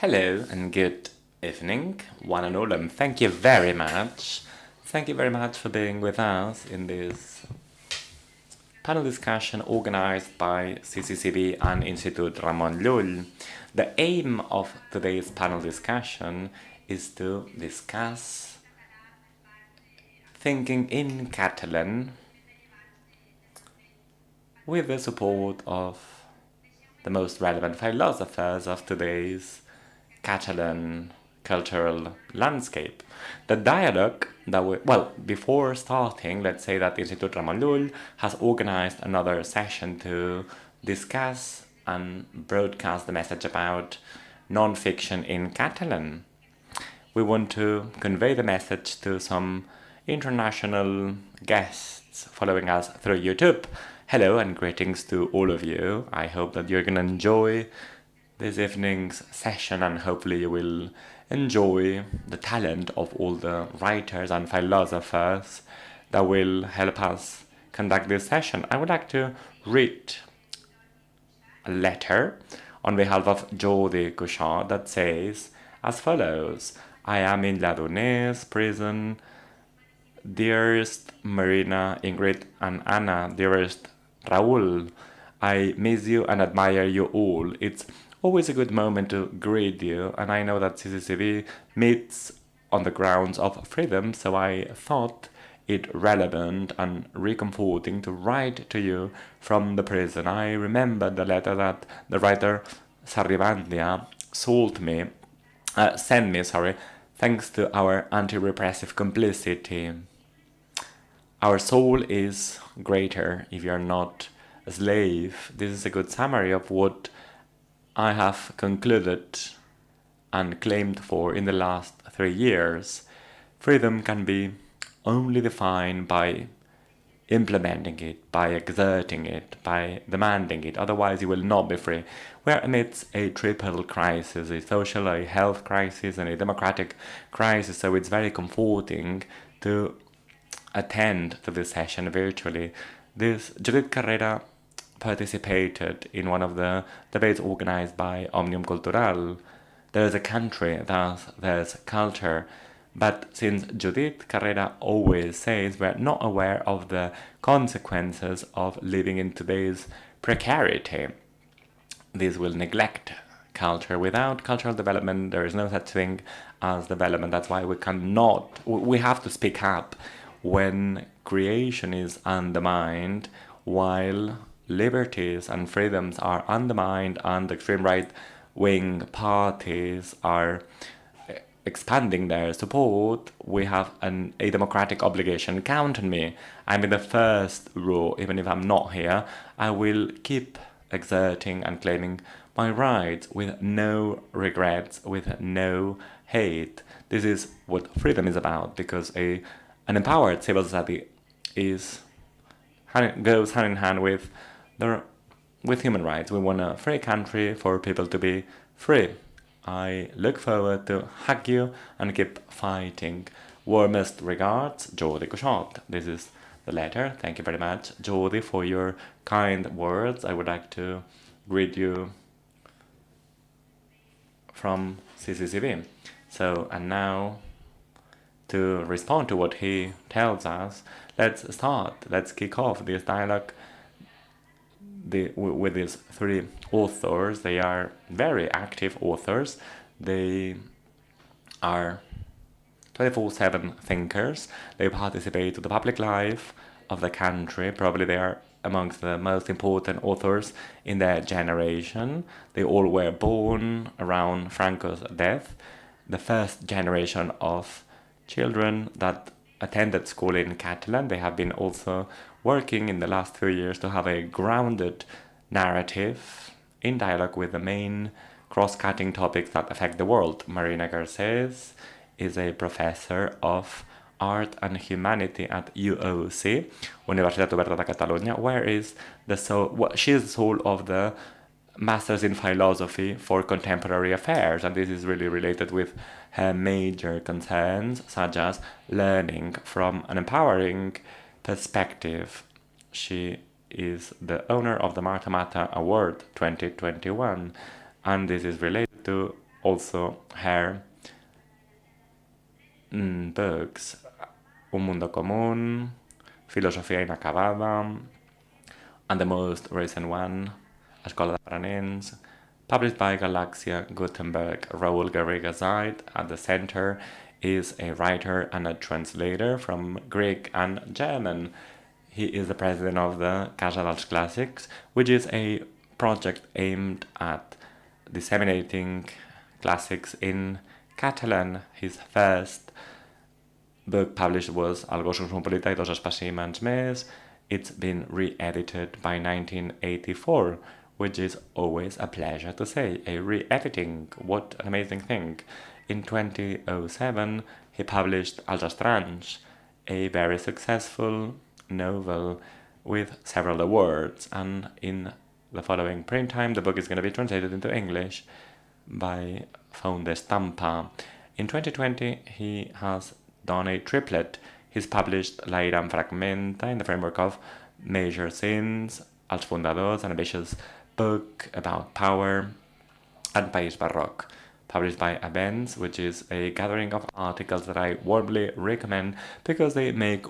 Hello and good evening, one and all, and thank you very much. Thank you very much for being with us in this panel discussion organized by CCCB and Institute Ramon Llull. The aim of today's panel discussion is to discuss thinking in Catalan with the support of the most relevant philosophers of today's Catalan cultural landscape. The dialogue before starting, let's say that Institut Ramon Llull has organized another session to discuss and broadcast the message about non-fiction in Catalan. We want to convey the message to some international guests following us through YouTube. Hello and greetings to all of you. I hope that you're going to enjoy this evening's session and hopefully you will enjoy the talent of all the writers and philosophers that will help us conduct this session. I would like to read a letter on behalf of Jordi Cuixart that says as follows: I am in Lledoners prison. Dearest Marina, Ingrid and Anna, dearest Raül, I miss you and admire you all. It's always a good moment to greet you, and I know that CCCB meets on the grounds of freedom, so I thought it relevant and reconforting to write to you from the prison. I remember the letter that the writer Sarribandia sent me, thanks to our anti-repressive complicity. Our soul is greater if you're not a slave. This is a good summary of what I have concluded and claimed for in the last 3 years. Freedom can be only defined by implementing it, by exerting it, by demanding it. Otherwise, you will not be free. We are amidst a triple crisis, a social, a health crisis, and a democratic crisis, so it's very comforting to attend to this session virtually. Judith Carrera participated in one of the debates organized by Omnium Cultural. There's a country, thus there's culture. But since Judith Carrera always says we're not aware of the consequences of living in today's precarity, this will neglect culture. Without cultural development, there is no such thing as development. That's why we have to speak up when creation is undermined, while liberties and freedoms are undermined and extreme right-wing parties are expanding their support. We have a democratic obligation. Count on me. I'm in the first row. Even if I'm not here, I will keep exerting and claiming my rights with no regrets, with no hate. This is what freedom is about, because an empowered civil society goes hand in hand with human rights. We want a free country for people to be free. I look forward to hug you and keep fighting. Warmest regards, Jordi Cuixart. This is the letter. Thank you very much, Jordi, for your kind words. I would like to greet you from CCCB. So, and now, to respond to what he tells us, let's start. Let's kick off this dialogue with these 3 authors. They are very active authors. They are 24/7 thinkers. They participate to the public life of the country. Probably they are amongst the most important authors in their generation. They all were born around Franco's death. The first generation of children that attended school in Catalan. They have been also working in the last few years to have a grounded narrative in dialogue with the main cross-cutting topics that affect the world. Marina Garcés is a professor of art and humanity at UOC, Universitat Oberta de Catalunya, she is the soul of the Masters in Philosophy for Contemporary Affairs, and this is really related with her major concerns, such as learning from an empowering perspective. She is the owner of the Marta Mata Award 2021, and this is related to also her books, Un Mundo Común, Filosofía Inacabada, and the most recent one, Escola de Nens, published by Galaxia Gutenberg. Raül Garrigasait at the center is a writer and a translator from Greek and German. He is the president of the Casa dels Clàssics, which is a project aimed at disseminating classics in Catalan. His first book published was El gos cosmopolita i dos espècimens més. It's been re-edited by 1984, which is always a pleasure to say. A re-editing, what an amazing thing. In 2007, he published Els Estranys, a very successful novel with several awards, and in the following print time, the book is going to be translated into English by Font d'Estampa. In 2020, he has done a triplet. He's published La ira em fragmenta in the framework of Major Sins, Els Fundadors, an ambitious book about power, and País Barroc, published by Abens, which is a gathering of articles that I warmly recommend because they make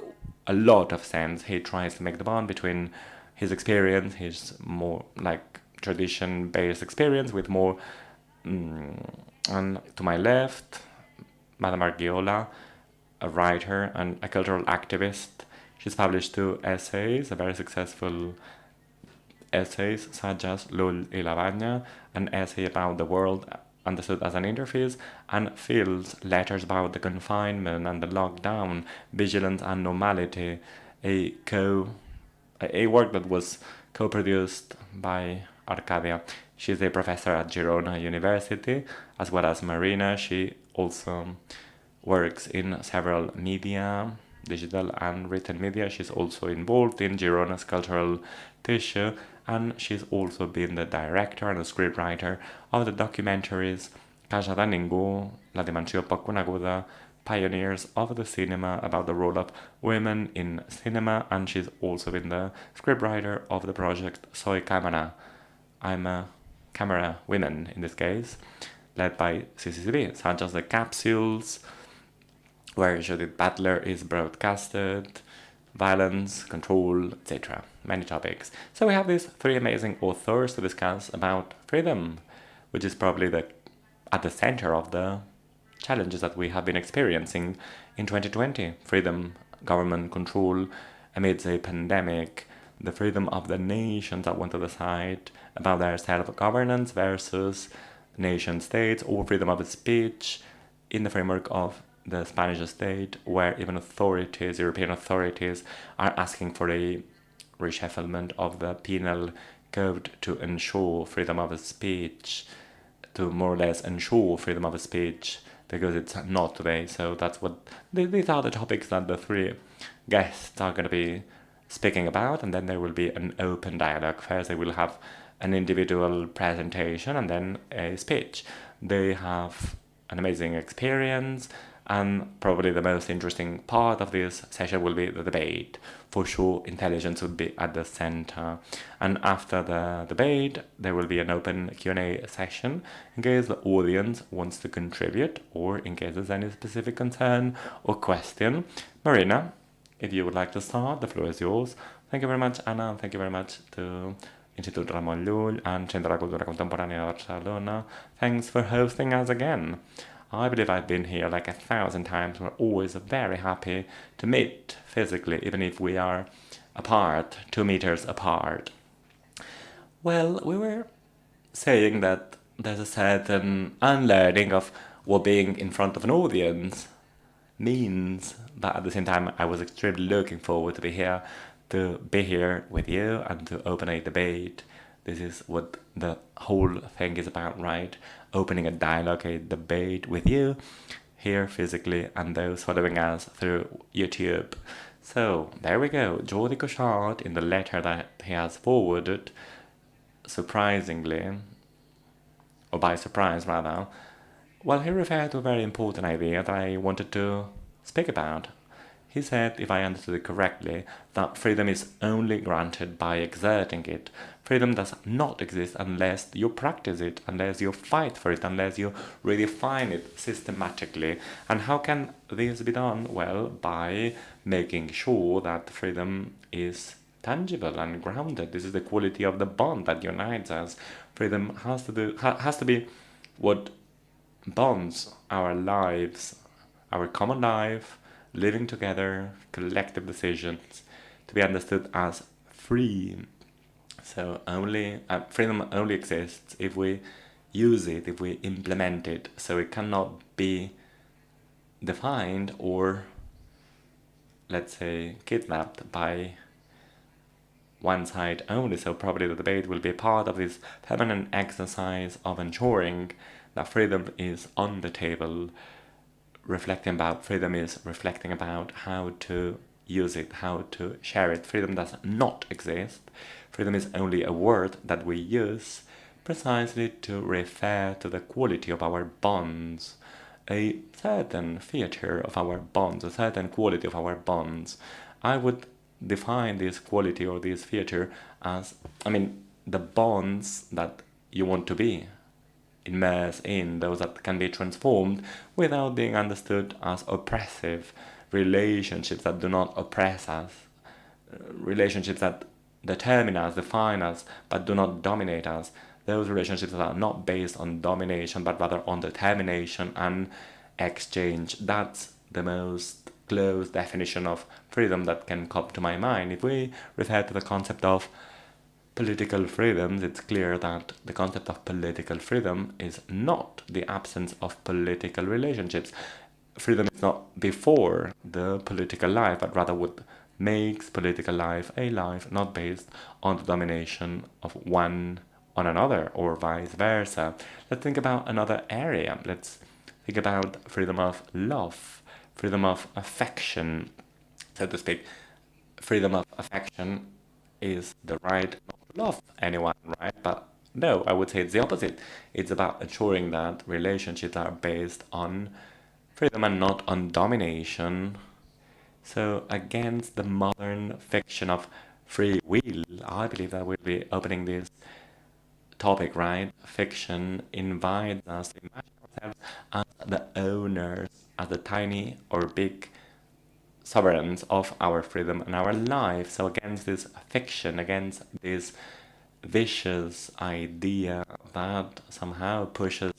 a lot of sense. He tries to make the bond between his experience, his more like tradition-based experience with more... and to my left, Madame Argiola, a writer and a cultural activist. She's published 2 essays, a very successful essays, such as L'Ull i la Banya, an essay about the world understood as an interface, and Phil's letters about the confinement and the lockdown, vigilance and normality, a work that was co-produced by Arcadia. She's a professor at Girona University, as well as Marina. She also works in several media, digital and written media. She's also involved in Girona's cultural tissue, and she's also been the director and the scriptwriter of the documentaries Casa de Ningú, La Dimensió Poc Coneguda, Pioneers of the Cinema, about the role of women in cinema, and she's also been the scriptwriter of the project Soy Cámara, I'm a Camera Women in this case, led by CCCB, such as the capsules where Judith Butler is broadcasted, violence, control, etc. Many topics. So we have these 3 amazing authors to discuss about freedom, which is probably at the center of the challenges that we have been experiencing in 2020. Freedom, government control amidst a pandemic, the freedom of the nations that want to decide about their self-governance versus nation-states, or freedom of speech in the framework of the Spanish state, where even authorities, European authorities, are asking for a reshufflement of the penal code to ensure freedom of speech, to more or less ensure freedom of speech, because it's not today. So that's what these are the topics that the 3 guests are going to be speaking about, and then there will be an open dialogue. First, they will have an individual presentation and then a speech. They have an amazing experience, and probably the most interesting part of this session will be the debate. For sure, intelligence would be at the center. And after the debate, there will be an open Q&A session in case the audience wants to contribute, or in case there's any specific concern or question. Marina, if you would like to start, the floor is yours. Thank you very much, Anna, and thank you very much to Institut Ramon Llull and Centre de Cultura Contemporània de Barcelona. Thanks for hosting us again. I believe I've been here like 1,000 times. We're always very happy to meet physically, even if we are apart, 2 meters apart. Well, we were saying that there's a certain unlearning of what being in front of an audience means, but at the same time, I was extremely looking forward to be here with you and to open a debate. This is what the whole thing is about, right? Opening a dialogue, a debate with you here physically and those following us through YouTube. So there we go. Jordi Cuixart, in the letter that he has forwarded, surprisingly, or by surprise rather, well, he referred to a very important idea that I wanted to speak about. He said, if I understood it correctly, that freedom is only granted by exerting it. Freedom does not exist unless you practice it, unless you fight for it, unless you redefine it systematically. And how can this be done? Well, by making sure that freedom is tangible and grounded. This is the quality of the bond that unites us. Freedom has to be what bonds our lives, our common life, living together, collective decisions, to be understood as free. So only freedom only exists if we use it, if we implement it. So it cannot be defined or, let's say, kidnapped by one side only. So probably the debate will be part of this permanent exercise of ensuring that freedom is on the table. Reflecting about freedom is reflecting about how to use it, how to share it. Freedom does not exist. Freedom is only a word that we use precisely to refer to the quality of our bonds, a certain theater of our bonds, a certain quality of our bonds. I would define this quality or this theater as, the bonds that you want to be immersed in, those that can be transformed without being understood as oppressive relationships that do not oppress us, relationships that determine us, define us, but do not dominate us. Those relationships that are not based on domination, but rather on determination and exchange. That's the most close definition of freedom that can come to my mind. If we refer to the concept of political freedoms, it's clear that the concept of political freedom is not the absence of political relationships. Freedom is not before the political life, but rather what makes political life a life not based on the domination of one on another or vice versa. Let's think about another area. Let's think about freedom of love, freedom of affection, so to speak. Freedom of affection is the right not to love anyone, right? But no, I would say it's the opposite. It's about ensuring that relationships are based on freedom and not on domination. So against the modern fiction of free will, I believe that we'll be opening this topic, right? Fiction invites us to imagine ourselves as the owners, as the tiny or big sovereigns of our freedom and our life. So against this fiction, against this vicious idea that somehow pushes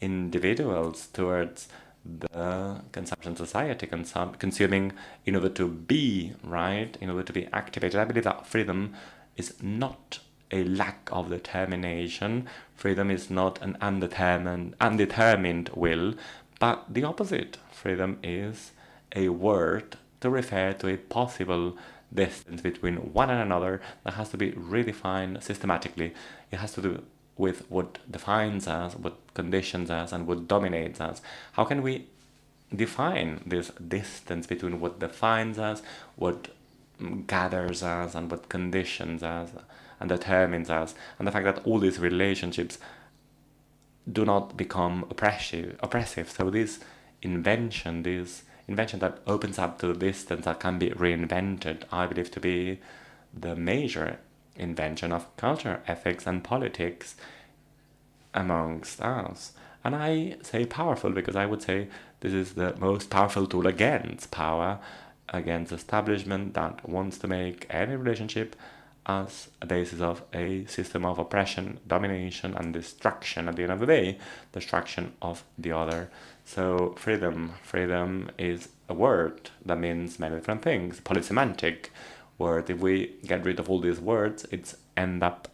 individuals towards the consumption society, consuming in order to be, right, in order to be activated. I believe that freedom is not a lack of determination. Freedom is not an undetermined will, but the opposite. Freedom is a word to refer to a possible distance between one and another that has to be redefined systematically. It has to do with what defines us, what conditions us, and what dominates us. How can we define this distance between what defines us, what gathers us, and what conditions us and determines us, and the fact that all these relationships do not become oppressive. So this invention that opens up to the distance that can be reinvented, I believe to be the major invention of culture, ethics, and politics amongst us. And I say powerful because I would say this is the most powerful tool against power, against establishment that wants to make any relationship as a basis of a system of oppression, domination, and destruction. At the end of the day, destruction of the other. So freedom is a word that means many different things. Polysemantic word. If we get rid of all these words, it ends up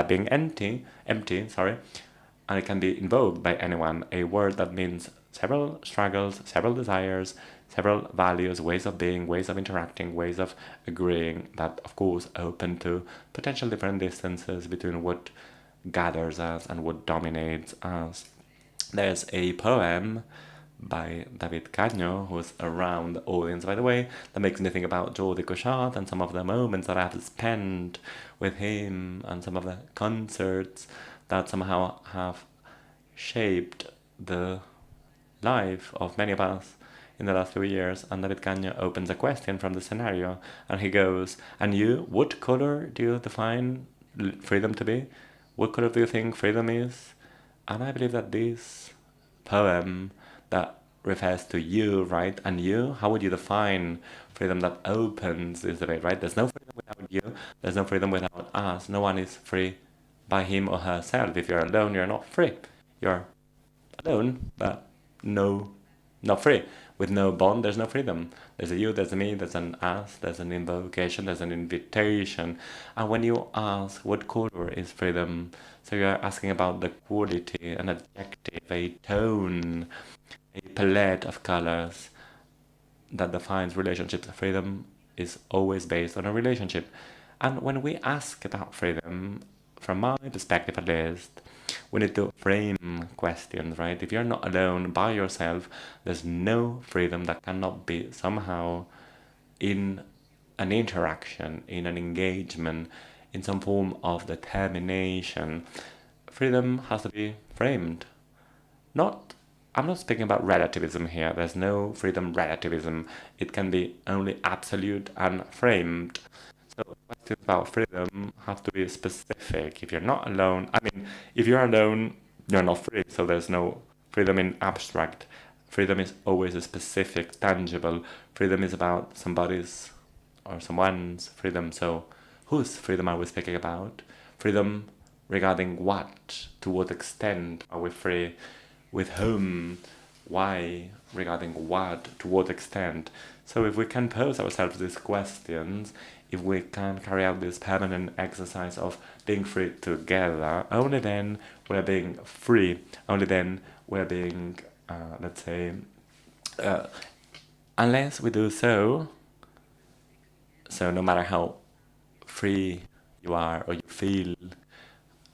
being empty, and it can be invoked by anyone. A word that means several struggles, several desires, several values, ways of being, ways of interacting, ways of agreeing, that of course open to potential different distances between what gathers us and what dominates us. There's a poem by David Cagno, who's around the audience, by the way, that makes me think about Jordi Cuixart and some of the moments that I've spent with him and some of the concerts that somehow have shaped the life of many of us in the last few years. And David Caño opens a question from the scenario, and he goes, and you, what color do you define freedom to be? What color do you think freedom is? And I believe that this poem that refers to you, right? And you, how would you define freedom that opens this debate, right? There's no freedom without you, there's no freedom without us. No one is free by him or herself. If you're alone, you're not free. You're alone, but not free. With no bond, there's no freedom. There's a you, there's a me, there's an us, there's an invocation, there's an invitation. And when you ask what color is freedom, so you're asking about the quality, an adjective, a tone, a palette of colors that defines relationships. Freedom is always based on a relationship. And when we ask about freedom, from my perspective at least, we need to frame questions, right? If you're not alone by yourself, there's no freedom that cannot be somehow in an interaction, in an engagement, in some form of determination. Freedom has to be framed. I'm not speaking about relativism here. There's no freedom relativism. It can be only absolute and framed. So questions about freedom have to be specific. If you're not alone, if you're alone, you're not free. So there's no freedom in abstract. Freedom is always a specific, tangible. Freedom is about somebody's or someone's freedom. So whose freedom are we speaking about? Freedom regarding what? To what extent are we free? With whom? Why? Regarding what? To what extent? So if we can pose ourselves these questions, if we can carry out this permanent exercise of being free together, only then we're being free. Only then we're being, unless we do so, no matter how free you are or you feel,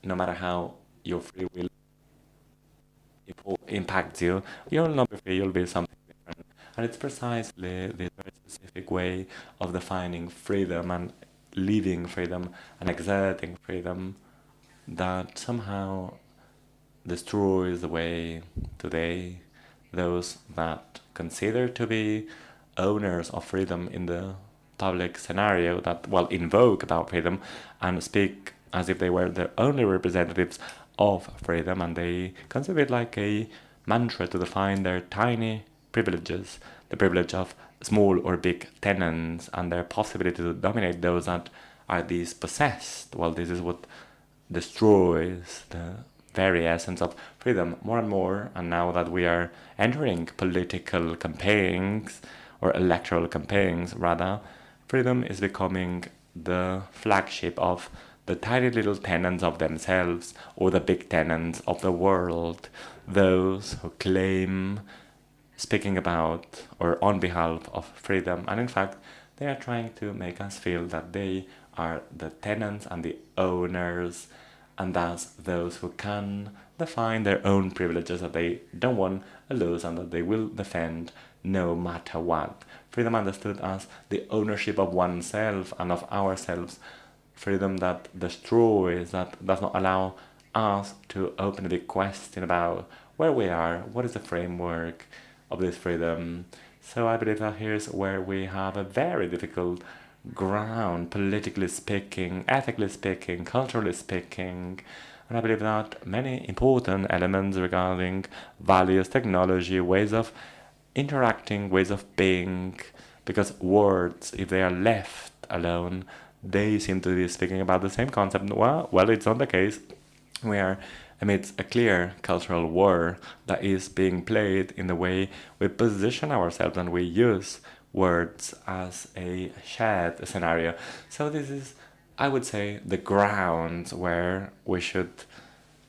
no matter how your free will impacts you, you'll not be free, you'll be something different. And it's precisely this very specific way of defining freedom and living freedom and exerting freedom that somehow destroys the way today those that consider to be owners of freedom in the public scenario that, invoke about freedom and speak as if they were the only representatives of freedom, and they consider it like a mantra to define their tiny privileges, the privilege of small or big tenants, and their possibility to dominate those that are dispossessed. This is what destroys the very essence of freedom more and more. And now that we are entering political campaigns, or electoral campaigns rather, freedom is becoming the flagship of the tiny little tenants of themselves or the big tenants of the world, those who claim speaking about or on behalf of freedom. And in fact, they are trying to make us feel that they are the tenants and the owners, and thus those who can define their own privileges that they don't want to lose and that they will defend no matter what. Freedom understood as the ownership of oneself and of ourselves. Freedom that destroys, that does not allow us to open the question about where we are, what is the framework of this freedom. So I believe that here's where we have a very difficult ground, politically speaking, ethically speaking, culturally speaking. And I believe that many important elements regarding values, technology, ways of interacting, ways of being, because words, if they are left alone, they seem to be speaking about the same concept. Well, it's not the case. We are amidst a clear cultural war that is being played in the way we position ourselves and we use words as a shared scenario. So this is, I would say, the grounds where we should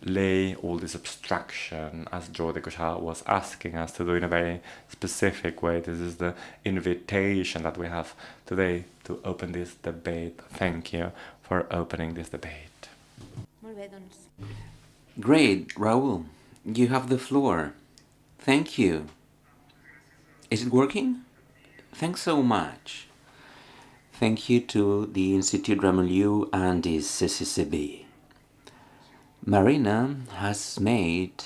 lay all this abstraction, as Jordi Cuixart was asking us to do in a very specific way. This is the invitation that we have today to open this debate. Thank you for opening this debate. Great, Raul. You have the floor. Thank you. Is it working? Thanks so much. Thank you to the Institut Rameliu and the CCCB. Marina has made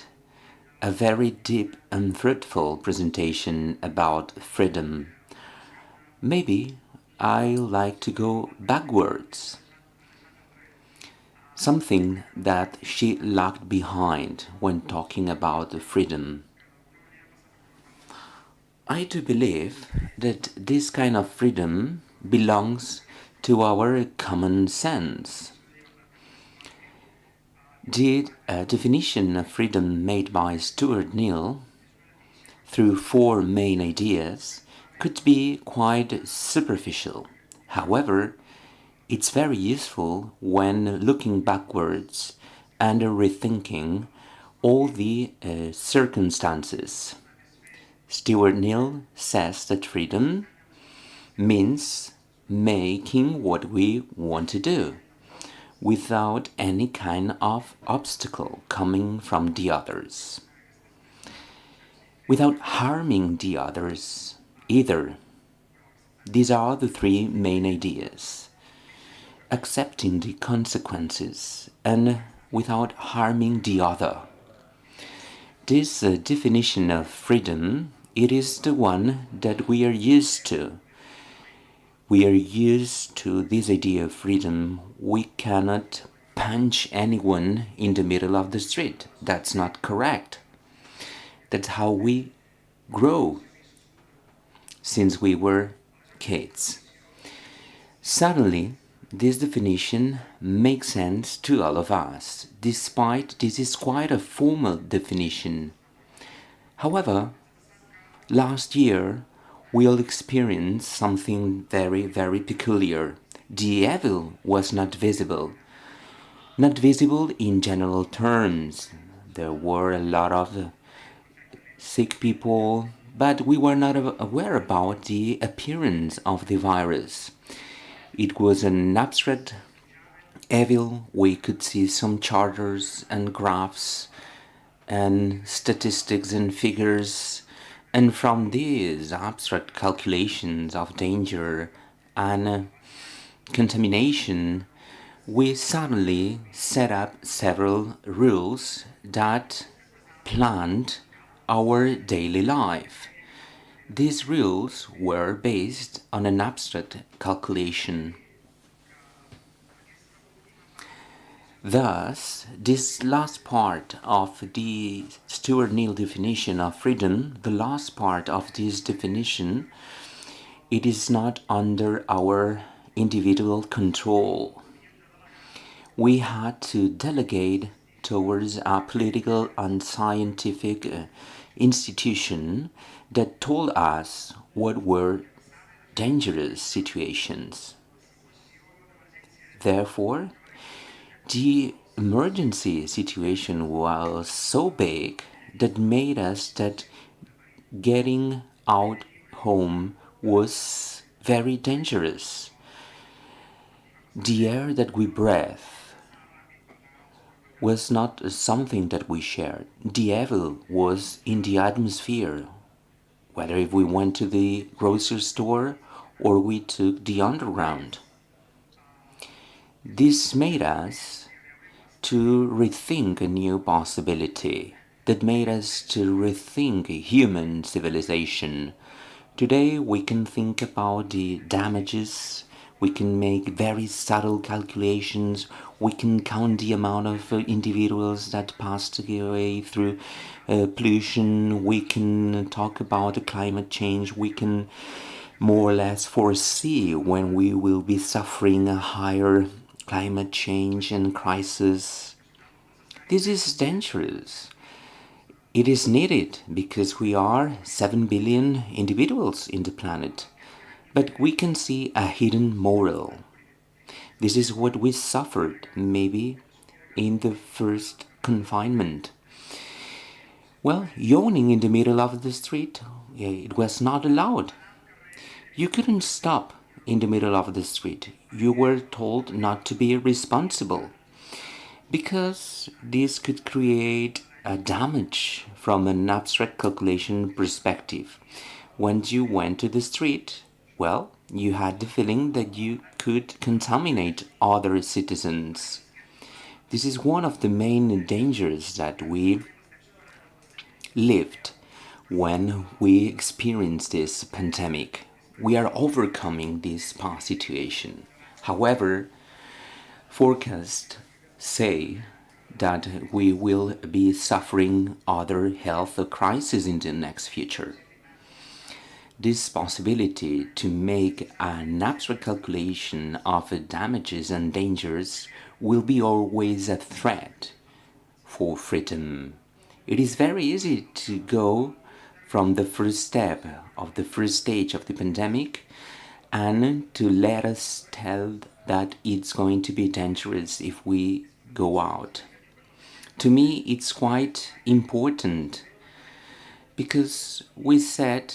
a very deep and fruitful presentation about freedom. Maybe I like to go backwards. Something that she lagged behind when talking about freedom. I do believe that this kind of freedom belongs to our common sense. The definition of freedom made by Stuart Mill through four main ideas could be quite superficial. However, it's very useful when looking backwards and rethinking all the circumstances. Stuart Mill says that freedom means making what we want to do without any kind of obstacle coming from the others, without harming the others either. These are the three main ideas. Accepting the consequences and without harming the other. This definition of freedom, it is the one that we are used to. We are used to this idea of freedom. We cannot punch anyone in the middle of the street. That's not correct. That's how we grow since we were kids. Suddenly, this definition makes sense to all of us, despite this is quite a formal definition. However, last year we all experienced something very, very peculiar. The evil was not visible. Not visible in general terms. There were a lot of sick people, but we were not aware about the appearance of the virus. It was an abstract evil. We could see some charters and graphs and statistics and figures, and from these abstract calculations of danger and contamination, we suddenly set up several rules that planned our daily life. These rules were based on an abstract calculation. Thus, this last part of the Stuart Mill definition of freedom, the last part of this definition, it is not under our individual control. We had to delegate towards a political and scientific institution that told us what were dangerous situations. Therefore, the emergency situation was so big that made us that getting out home was very dangerous. The air that we breathe was not something that we shared. The evil was in the atmosphere, whether if we went to the grocery store or we took the underground. This made us to rethink a new possibility, that made us to rethink human civilization. Today we can think about the damages, we can make very subtle calculations, we can count the amount of individuals that passed away through pollution, we can talk about climate change, we can more or less foresee when we will be suffering a higher climate change and crisis. This is dangerous. It is needed because we are 7 billion individuals in the planet. But we can see a hidden moral. This is what we suffered maybe in the first confinement. Well, yawning in the middle of the street, it was not allowed. You couldn't stop in the middle of the street. You were told not to be responsible because this could create a damage from an abstract calculation perspective. When you went to the street, well, you had the feeling that you could contaminate other citizens. This is one of the main dangers that we lived when we experienced this pandemic. We are overcoming this past situation. However, forecasts say that we will be suffering other health crises in the next future. This possibility to make an abstract calculation of damages and dangers will be always a threat for freedom. It is very easy to go from the first step of the first stage of the pandemic and to let us tell that it's going to be dangerous if we go out. To me, it's quite important because we said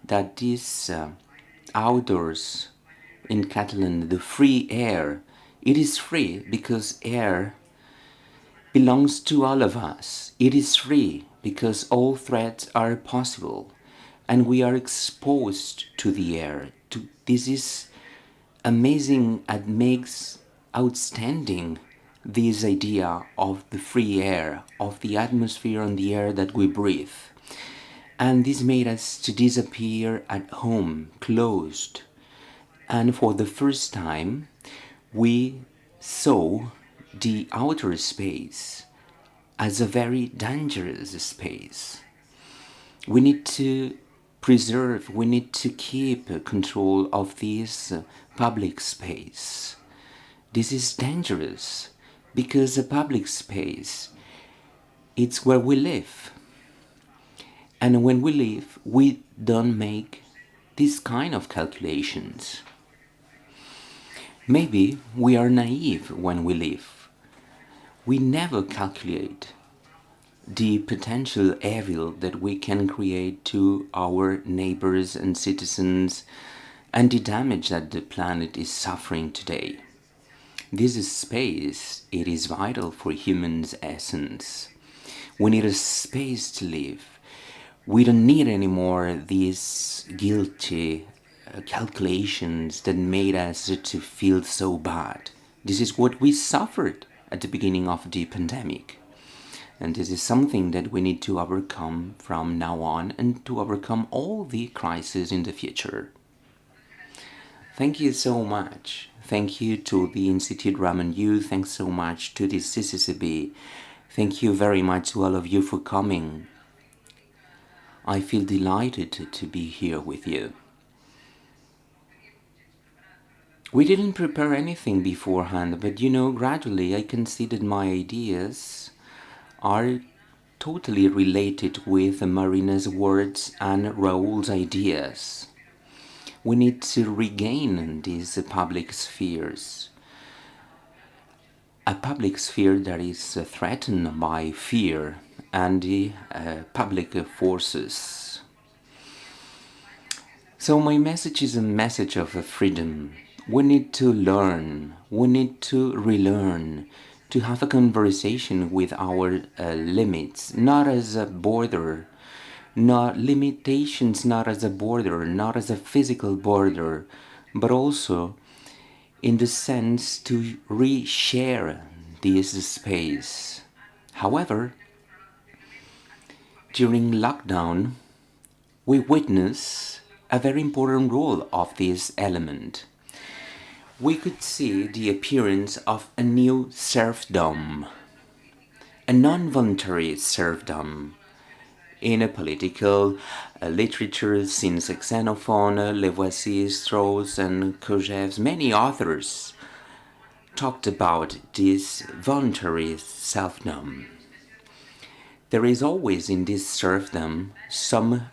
that this outdoors in Catalan, the free air, it is free because air belongs to all of us. It is free because all threats are possible and we are exposed to the air. This is amazing and makes outstanding this idea of the free air, of the atmosphere and the air that we breathe. And this made us to disappear at home, closed. And for the first time, we saw the outer space as a very dangerous space. We need to preserve, we need to keep control of this public space. This is dangerous because a public space, it's where we live. And when we live, we don't make this kind of calculations. Maybe we are naive when we live. We never calculate the potential evil that we can create to our neighbors and citizens and the damage that the planet is suffering today. This is space, it is vital for humans' essence. We need a space to live. We don't need anymore these guilty calculations that made us to feel so bad. This is what we suffered at the beginning of the pandemic. And this is something that we need to overcome from now on and to overcome all the crises in the future. Thank you so much. Thank you to the Institute Ramen U. Thanks so much to the CCCB. Thank you very much to all of you for coming. I feel delighted to be here with you. We didn't prepare anything beforehand, but gradually I can see that my ideas are totally related with Marina's words and Raúl's ideas. We need to regain these public spheres. A public sphere that is threatened by fear and the public forces. So my message is a message of freedom. We need to learn, we need to relearn, to have a conversation with our limits, not as a border, not limitations, not as a border, not as a physical border, but also in the sense to reshare this space. However, during lockdown, we witness a very important role of this element. We could see the appearance of a new serfdom, a non-voluntary serfdom. In a political literature, since Xenophon, Lavoisier, Strauss, and Kojève's many authors talked about this voluntary serfdom. There is always in this serfdom some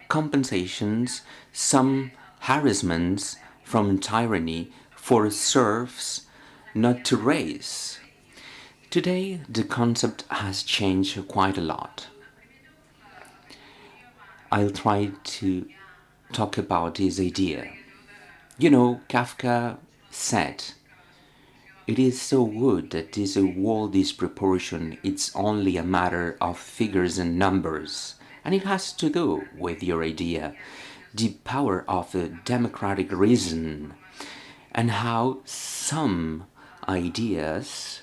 compensations, some harassments from tyranny for serfs not to raise. Today, the concept has changed quite a lot. I'll try to talk about this idea. Kafka said, "It is so good that this world is proportion, it's only a matter of figures and numbers." And it has to do with your idea, the power of the democratic reason, and how some ideas,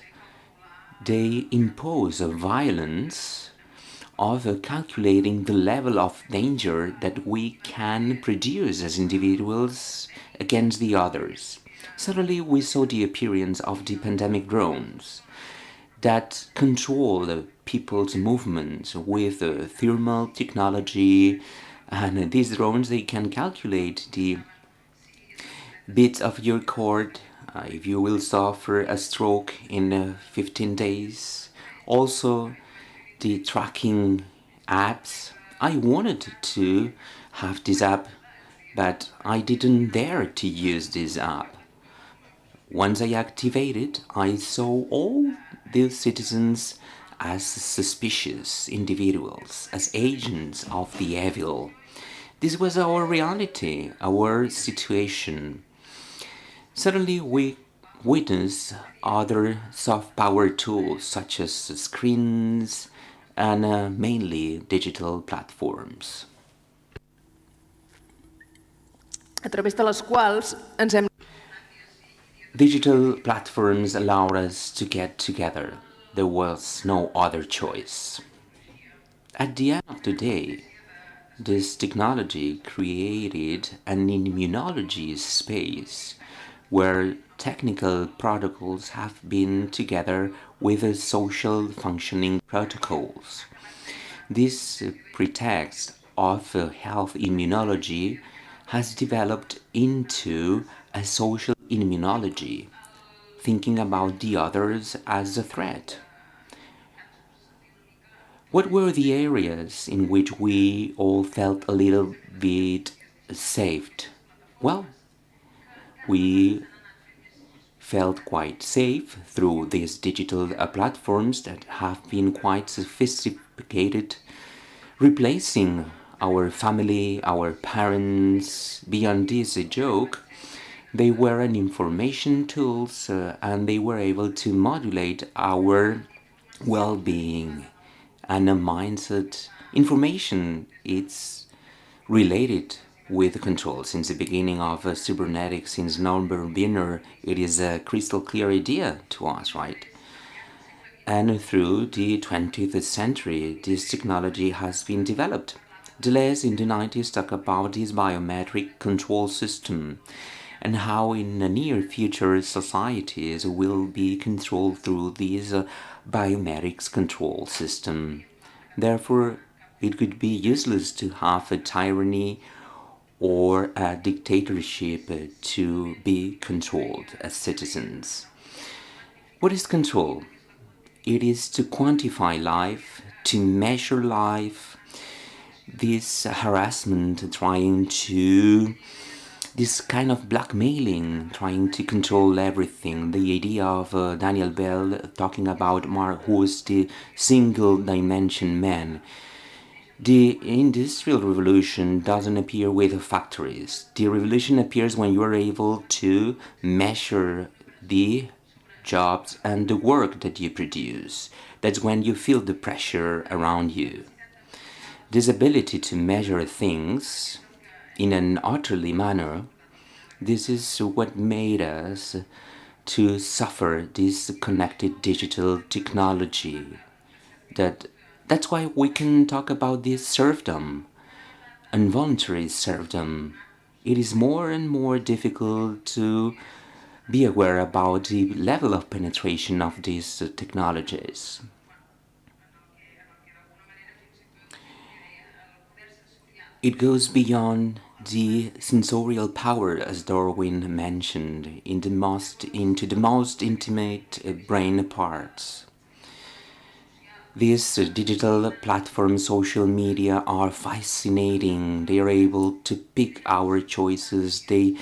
they impose a violence of calculating the level of danger that we can produce as individuals against the others. Suddenly, we saw the appearance of the pandemic drones that control people's movements with thermal technology, and these drones, they can calculate the beats of your cord, if you will suffer a stroke in 15 days. Also, the tracking apps. I wanted to have this app, but I didn't dare to use this app. Once I activated, I saw all the citizens as suspicious individuals, as agents of the evil. This was our reality, our situation. Suddenly, we witness other soft power tools such as screens and mainly digital platforms. A través de les quals ens hem... Digital platforms allowed us to get together. There was no other choice. At the end of the day, this technology created an immunology space where technical protocols have been together with social functioning protocols. This pretext of health immunology has developed into a social immunology, thinking about the others as a threat. What were the areas in which we all felt a little bit saved? Well, we felt quite safe through these digital platforms that have been quite sophisticated, replacing our family, our parents. Beyond this, a joke, they were an information tools and they were able to modulate our well-being and a mindset. Information, it's related with control. Since the beginning of cybernetics, since Norbert Wiener, it is a crystal clear idea to us, right? And through the 20th century, this technology has been developed. Deleuze in the 90s talked about this biometric control system and how in the near future societies will be controlled through this biometrics control system. Therefore, it could be useless to have a tyranny or a dictatorship to be controlled as citizens. What is control? It is to quantify life, to measure life, this harassment trying to, this kind of blackmailing, trying to control everything. The idea of Daniel Bell talking about Mark, who is the single dimension man. The Industrial Revolution doesn't appear with factories. The revolution appears when you are able to measure the jobs and the work that you produce. That's when you feel the pressure around you. This ability to measure things in an utterly manner, this is what made us to suffer this connected digital technology. That's why we can talk about this serfdom, involuntary serfdom. It is more and more difficult to be aware about the level of penetration of these technologies. It goes beyond the sensorial power, as Darwin mentioned, into the most intimate brain parts. These digital platforms, social media are fascinating. They are able to pick our choices. They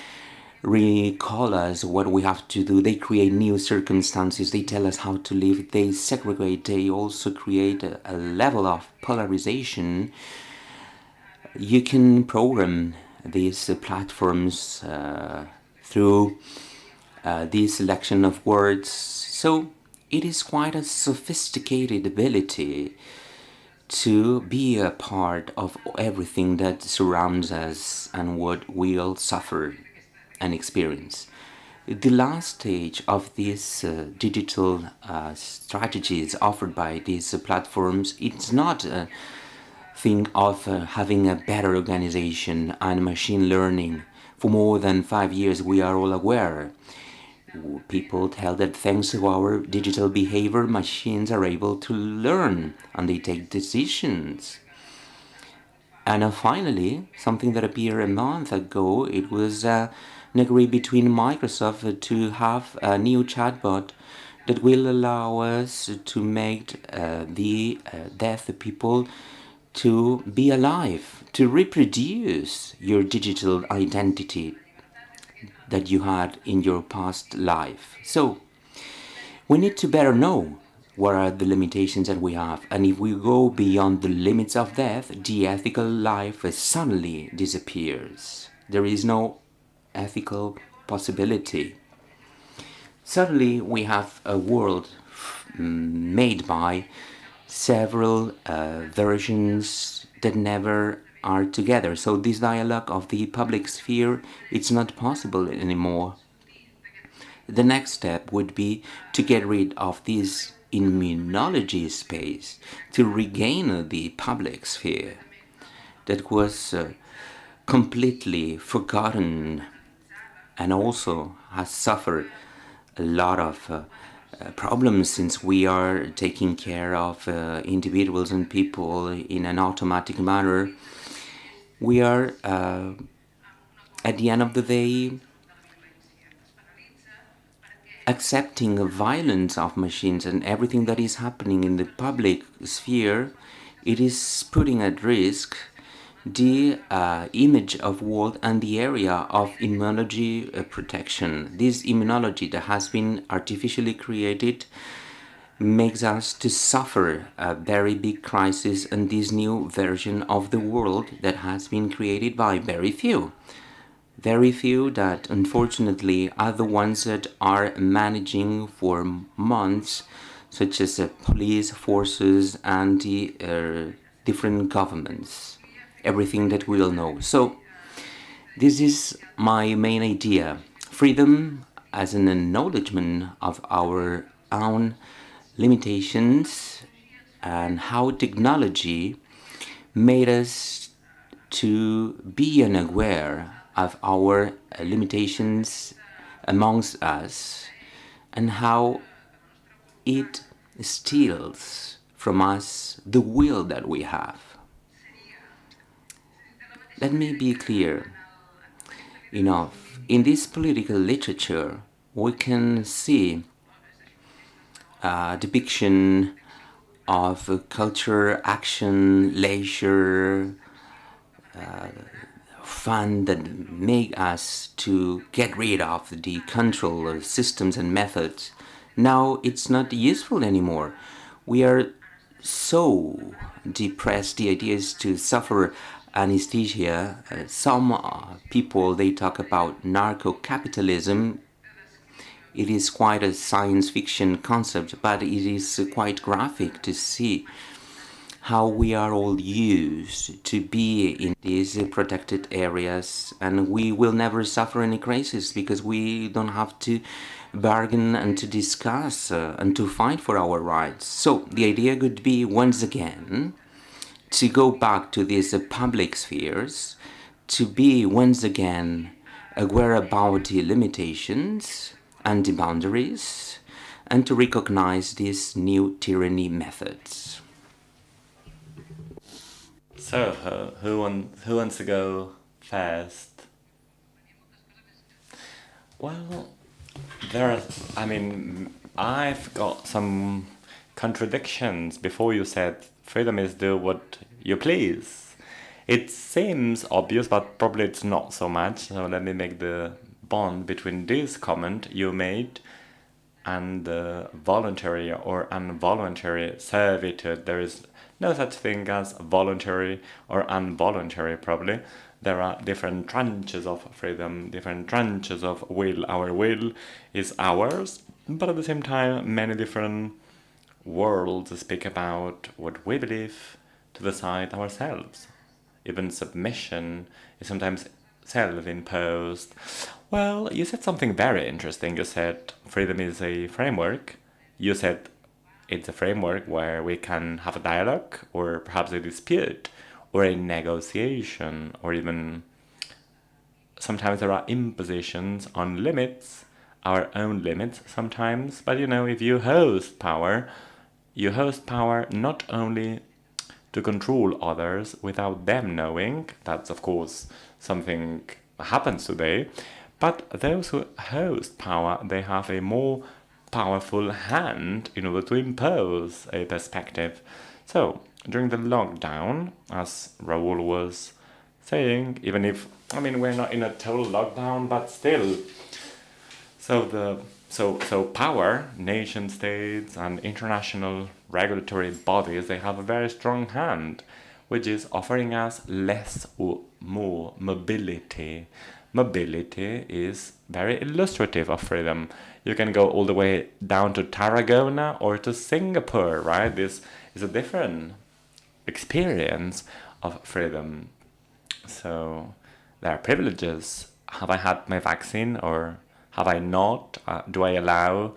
recall us what we have to do. They create new circumstances. They tell us how to live. They segregate. They also create a level of polarization. You can program these platforms through this selection of words. So it is quite a sophisticated ability to be a part of everything that surrounds us and what we all suffer and experience. The last stage of these digital strategies offered by these platforms, it's not a thing of having a better organization and machine learning. For more than 5 years, we are all aware. People tell that thanks to our digital behavior, machines are able to learn and they take decisions. And finally, something that appeared a month ago, it was an agreement between Microsoft to have a new chatbot that will allow us to make the deaf people to be alive, to reproduce your digital identity that you had in your past life. So we need to better know what are the limitations that we have, and if we go beyond the limits of death, the ethical life suddenly disappears. There is no ethical possibility. Suddenly we have a world made by several versions that never are together. So this dialogue of the public sphere, it's not possible anymore. The next step would be to get rid of this immunology space, to regain the public sphere that was completely forgotten and also has suffered a lot of problems since we are taking care of individuals and people in an automatic manner. We are, at the end of the day, accepting the violence of machines and everything that is happening in the public sphere. It is putting at risk the image of world and the area of immunology protection. This immunology that has been artificially created makes us to suffer a very big crisis in this new version of the world that has been created by very few. Very few that unfortunately are the ones that are managing for months, such as police forces and the different governments, everything that we all know. So this is my main idea. Freedom as an acknowledgement of our own limitations and how technology made us to be unaware of our limitations amongst us and how it steals from us the will that we have. Let me be clear enough. In this political literature, we can see a depiction of culture, action, leisure, fun that make us to get rid of the control systems and methods. Now it's not useful anymore. We are so depressed. The idea is to suffer anesthesia. Some people, they talk about narco-capitalism. It is quite a science fiction concept, but it is quite graphic to see how we are all used to be in these protected areas, and we will never suffer any crisis because we don't have to bargain and to discuss and to fight for our rights. So the idea could be once again to go back to these public spheres, to be once again aware about the limitations and the boundaries, and to recognize these new tyranny methods. So, who wants to go first? Well, I've got some contradictions. Before you said freedom is do what you please. It seems obvious, but probably it's not so much. So let me make the bond between this comment you made and the voluntary or involuntary servitude. There is no such thing as voluntary or involuntary, probably. There are different tranches of freedom, different tranches of will. Our will is ours, but at the same time, many different worlds speak about what we believe to decide ourselves. Even submission is sometimes self-imposed. Well, you said something very interesting. You said freedom is a framework. You said it's a framework where we can have a dialogue, or perhaps a dispute, or a negotiation, or even sometimes there are impositions on limits, our own limits sometimes. But if you host power not only to control others without them knowing. That's, of course, something happens today. But those who host power, they have a more powerful hand in order to impose a perspective. So, during the lockdown, as Raul was saying, even if, we're not in a total lockdown, but still, so power, nation states and international regulatory bodies, they have a very strong hand, which is offering us less or more mobility. Mobility is very illustrative of freedom. You can go all the way down to Tarragona or to Singapore, right? This is a different experience of freedom. So there are privileges. Have I had my vaccine or have I not? Do I allow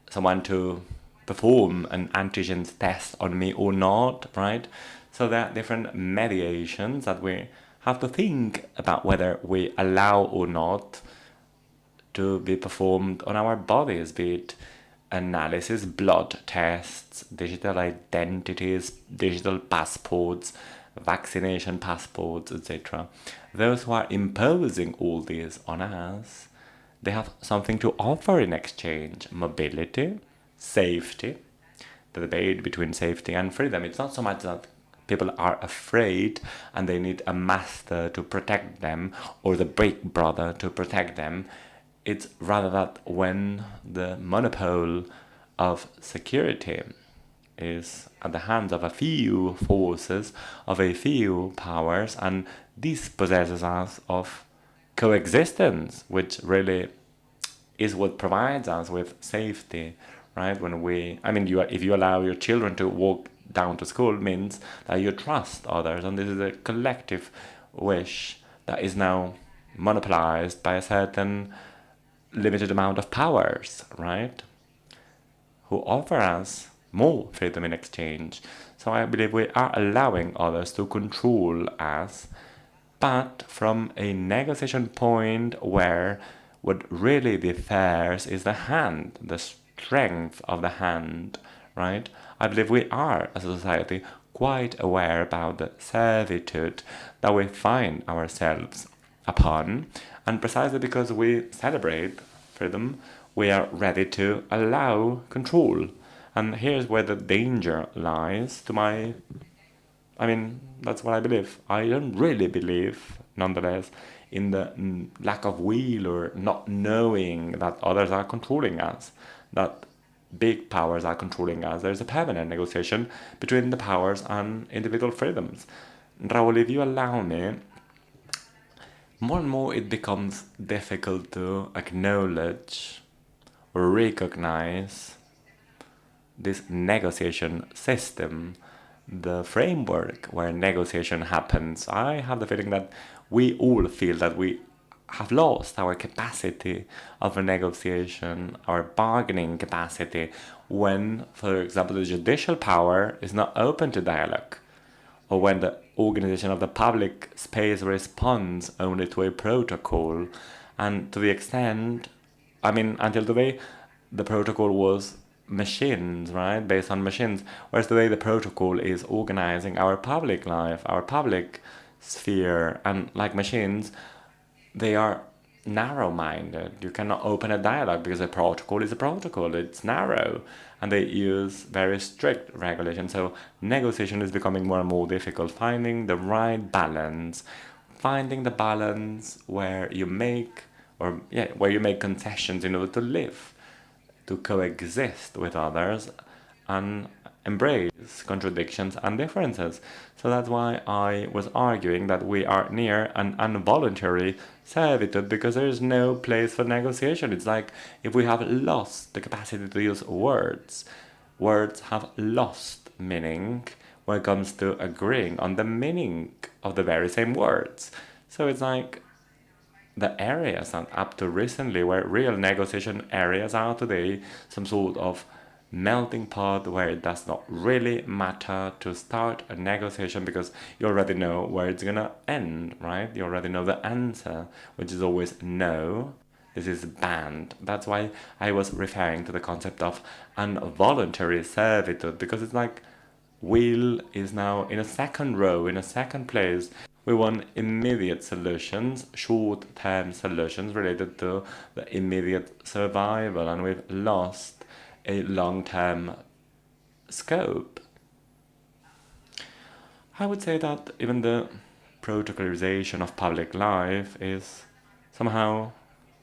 someone to perform an antigen test on me or not, right? So there are different mediations that we have to think about whether we allow or not to be performed on our bodies, be it analysis, blood tests, digital identities, digital passports, vaccination passports, etc. Those who are imposing all these on us, they have something to offer in exchange. Mobility, safety, the debate between safety and freedom. It's not so much that people are afraid and they need a master to protect them or the big brother to protect them. It's rather that when the monopole of security is at the hands of a few forces, of a few powers, and this possesses us of coexistence, which really is what provides us with safety, right? If you allow your children to walk down to school, means that you trust others, and this is a collective wish that is now monopolized by a certain limited amount of powers, right? Who offer us more freedom in exchange. So I believe we are allowing others to control us, but from a negotiation point where what really differs is the hand, the strength of the hand, right? I believe we are, as a society, quite aware about the servitude that we find ourselves upon, and precisely because we celebrate freedom, we are ready to allow control. And here's where the danger lies that's what I believe. I don't really believe, nonetheless, in the lack of will or not knowing that others are controlling us, that big powers are controlling us. There's a permanent negotiation between the powers and individual freedoms. Raul, if you allow me, more and more it becomes difficult to acknowledge or recognize this negotiation system, the framework where negotiation happens. I have the feeling that we all feel that we have lost our capacity of a negotiation, our bargaining capacity, when, for example, the judicial power is not open to dialogue, or when the organization of the public space responds only to a protocol. And to the extent, until today, the protocol was machines, right? Based on machines. Whereas today the protocol is organizing our public life, our public sphere. And like machines, they are narrow-minded. You cannot open a dialogue because a protocol is a protocol. It's narrow. And they use very strict regulations. So negotiation is becoming more and more difficult. Finding the right balance. Finding the balance where you make concessions in order to live, to coexist with others and embrace contradictions and differences. So that's why I was arguing that we are near an involuntary servitude, because there is no place for negotiation. It's like if we have lost the capacity to use words, words have lost meaning when it comes to agreeing on the meaning of the very same words. So it's like the areas that up to recently were real negotiation areas are today some sort of melting pot where it does not really matter to start a negotiation because you already know where it's gonna end, right? You already know the answer, which is always no. This is banned. That's why I was referring to the concept of involuntary servitude, because it's like will is now in a second row, in a second place. We want immediate solutions, short-term solutions related to the immediate survival, and we've lost a long-term scope. I would say that even the protocolarization of public life is somehow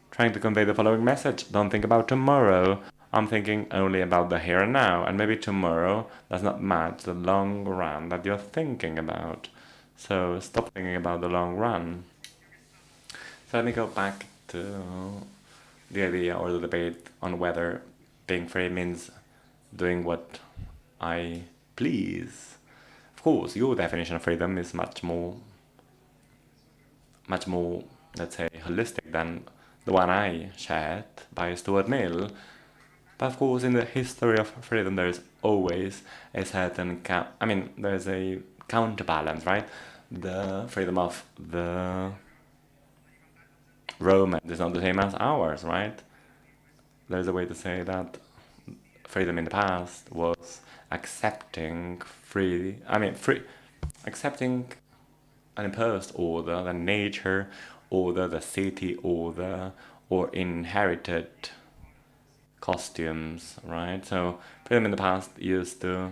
trying to convey the following message: don't think about tomorrow. I'm thinking only about the here and now, and maybe tomorrow does not match the long run that you're thinking about. So stop thinking about the long run. So let me go back to the idea or the debate on whether being free means doing what I please. Of course, your definition of freedom is much more, let's say, holistic than the one I shared by Stuart Mill. But of course, in the history of freedom, there's always a certain there's a counterbalance, right? The freedom of the Romans is not the same as ours, right? There's a way to say that freedom in the past was accepting accepting an imposed order, the nature order, the city order, or inherited costumes, right? So freedom in the past used to,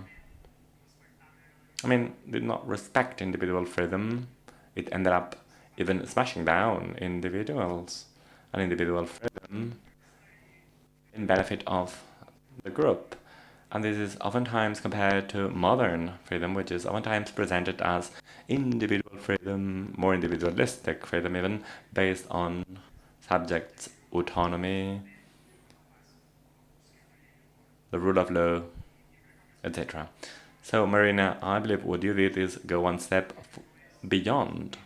did not respect individual freedom. It ended up even smashing down individuals and individual freedom in benefit of the group. And this is oftentimes compared to modern freedom, which is oftentimes presented as individual freedom, more individualistic freedom, even based on subjects' autonomy, the rule of law, etc. So, Marina, I believe what you did is go one step beyond,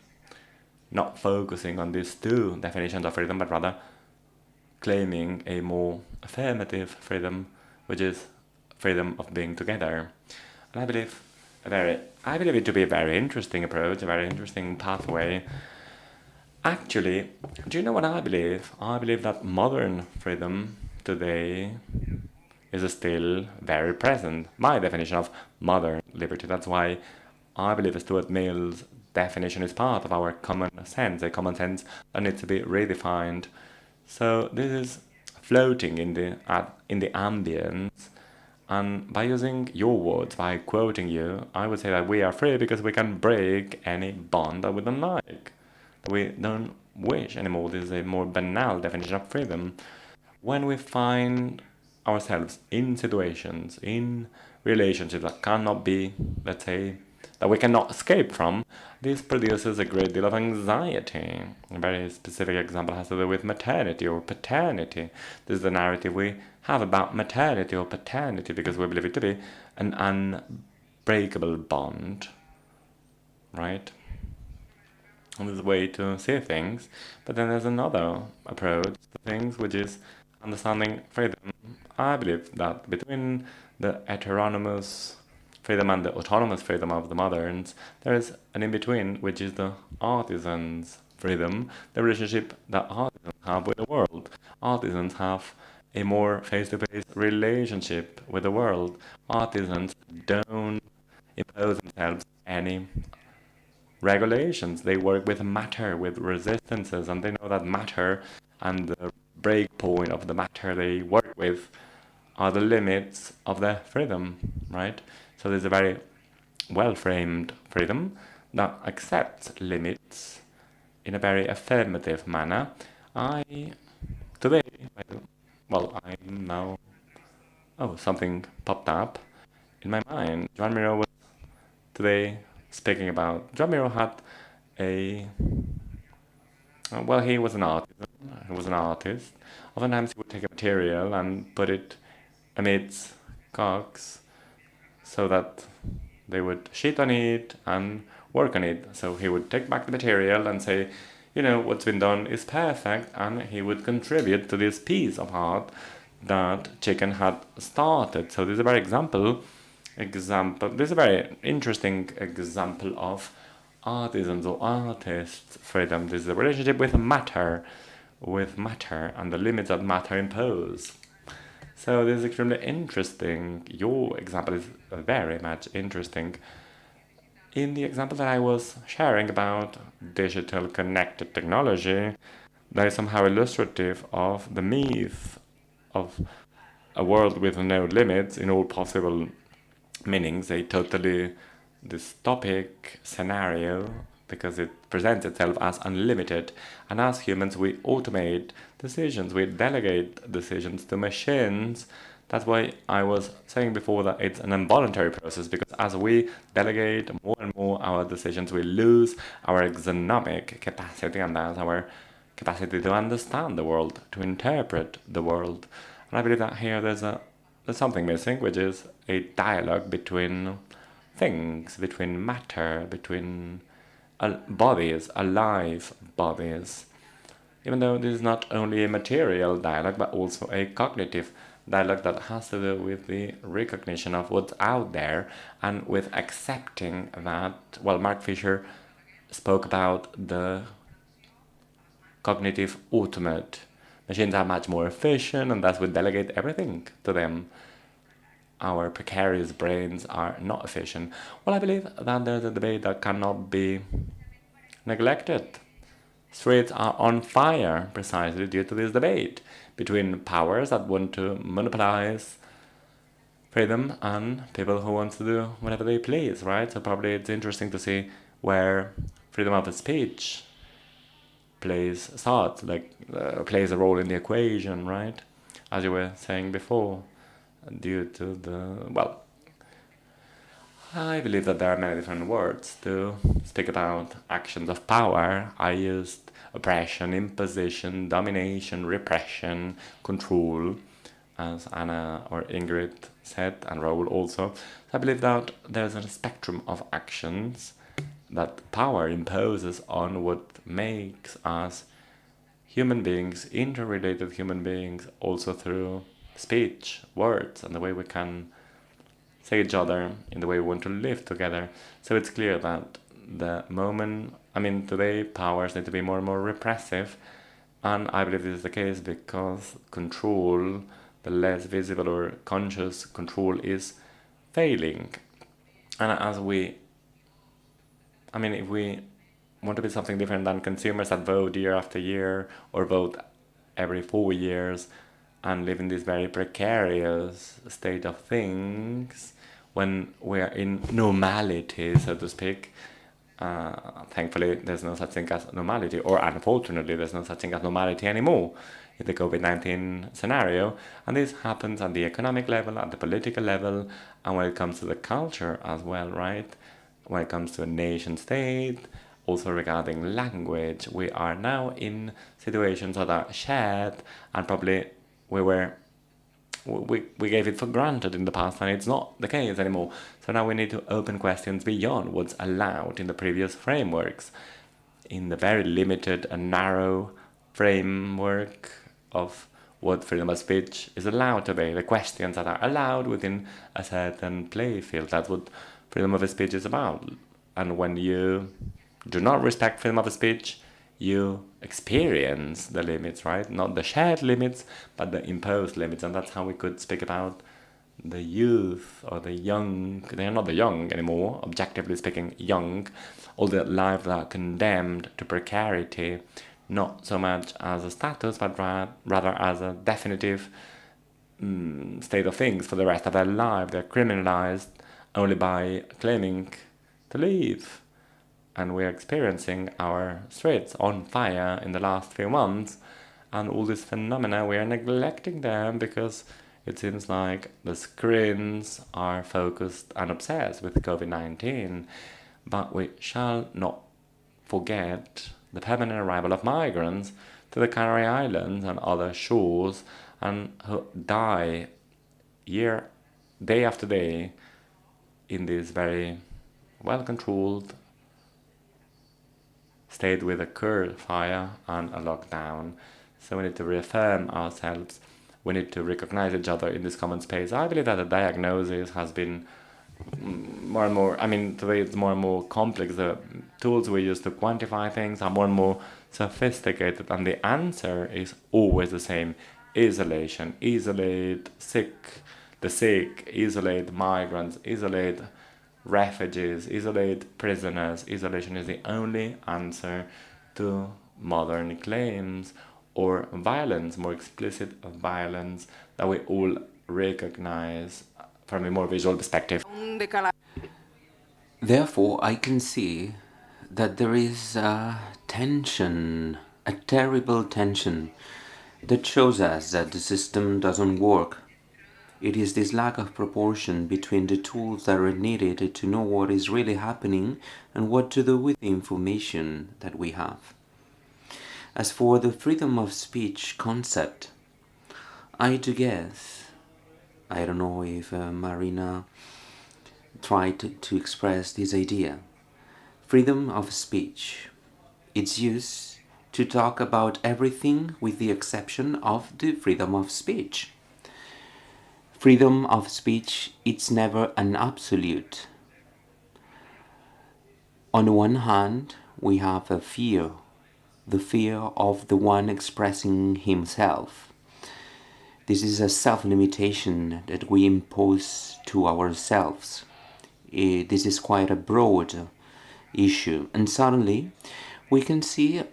not focusing on these two definitions of freedom, but rather claiming a more affirmative freedom, which is freedom of being together. And I believe it to be a very interesting approach, a very interesting pathway. Actually, do you know what I believe? I believe that modern freedom today is still very present. My definition of modern liberty. That's why I believe Stuart Mill's definition is part of our common sense, a common sense that needs to be redefined. So this is floating in the ambience, and by using your words, by quoting you, I would say that we are free because we can break any bond that we don't like, that we don't wish anymore. This is a more banal definition of freedom. When we find ourselves in situations, in relationships that cannot be, let's say, that we cannot escape from, this produces a great deal of anxiety. A very specific example has to do with maternity or paternity. This is the narrative we have about maternity or paternity because we believe it to be an unbreakable bond, right? And there's a way to see things, but then there's another approach to things, which is understanding freedom. I believe that between the heteronymous freedom and the autonomous freedom of the moderns, there is an in-between, which is the artisans' freedom, the relationship that artisans have with the world. Artisans have a more face-to-face relationship with the world. Artisans don't impose themselves any regulations. They work with matter, with resistances, and they know that matter and the break point of the matter they work with are the limits of their freedom, right? So there's a very well-framed freedom that accepts limits in a very affirmative manner. Today, I'm now, something popped up in my mind. Joan Miro was today speaking about, Joan Miro had he was an artisan, he was an artist. Oftentimes he would take a material and put it amidst cogs so that they would sheet on it and work on it. So he would take back the material and say, what's been done is perfect, and he would contribute to this piece of art that Chicken had started. So this is a very this is a very interesting example of artisans or artists' freedom. This is a relationship with matter, and the limits that matter impose. So this is extremely interesting. Your example is very much interesting. In the example that I was sharing about digital connected technology, that is somehow illustrative of the myth of a world with no limits in all possible meanings, a totally dystopic scenario, because it presents itself as unlimited. And as humans, we automate decisions, we delegate decisions to machines. That's why I was saying before that it's an involuntary process, because as we delegate more and more our decisions, we lose our exonomic capacity, and that's our capacity to understand the world, to interpret the world. And I believe that here there's something missing, which is a dialogue between things, between matter, between bodies, alive bodies. Even though this is not only a material dialogue, but also a cognitive dialogue that has to do with the recognition of what's out there and with accepting that, well, Mark Fisher spoke about the cognitive ultimate. Machines are much more efficient, and thus we delegate everything to them. Our precarious brains are not efficient. Well, I believe that there's a debate that cannot be neglected. Streets are on fire precisely due to this debate between powers that want to monopolize freedom and people who want to do whatever they please, right? So probably it's interesting to see where freedom of speech plays a role in the equation, right? As you were saying before, due to I believe that there are many different words to speak about actions of power. I used oppression, imposition, domination, repression, control, as Anna or Ingrid said, and Raül also. So I believe that there's a spectrum of actions that power imposes on what makes us human beings, interrelated human beings, also through speech, words, and the way we can say each other, in the way we want to live together. So it's clear that today powers need to be more and more repressive, and I believe this is the case because control, the less visible or conscious control, is failing. And if we want to be something different than consumers that vote year after year or vote every 4 years and live in this very precarious state of things when we are in normality, so to speak. Thankfully, there's no such thing as normality, or unfortunately, there's no such thing as normality anymore in the COVID-19 scenario. And this happens at the economic level, at the political level, and when it comes to the culture as well, right? When it comes to a nation state, also regarding language, we are now in situations that are shared, and probably we gave it for granted in the past, and it's not the case anymore. So now we need to open questions beyond what's allowed in the previous frameworks, in the very limited and narrow framework of what freedom of speech is allowed to be, the questions that are allowed within a certain play field. That's what freedom of speech is about. And when you do not respect freedom of speech, you experience the limits, right? Not the shared limits, but the imposed limits. And that's how we could speak about the youth or the young. They are not the young anymore, objectively speaking, young. All the lives that are condemned to precarity, not so much as a status, but rather as a definitive state of things for the rest of their life. They're criminalized only by claiming to live. And we're experiencing our streets on fire in the last few months, and all these phenomena, we are neglecting them because it seems like the screens are focused and obsessed with COVID-19. But we shall not forget the permanent arrival of migrants to the Canary Islands and other shores, and who die day after day in these very well-controlled state with a curl fire and a lockdown. So we need to reaffirm ourselves. We need to recognize each other in this common space. I believe that the diagnosis has been more and more, I mean, the way it's more and more complex, the tools we use to quantify things are more and more sophisticated, and the answer is always the same: isolation. Isolate the sick, isolate migrants, isolate refugees, isolate prisoners. Isolation is the only answer to modern claims or violence, more explicit violence that we all recognize from a more visual perspective. Therefore, I can see that there is a tension, a terrible tension, that shows us that the system doesn't work. It is this lack of proportion between the tools that are needed to know what is really happening and what to do with the information that we have. As for the freedom of speech concept, I do guess, I don't know if Marina tried to express this idea. Freedom of speech. It's used to talk about everything with the exception of the freedom of speech. Freedom of speech, it's never an absolute. On the one hand, we have a fear, the fear of the one expressing himself. This is a self-limitation that we impose to ourselves. This is quite a broad issue, and suddenly we can see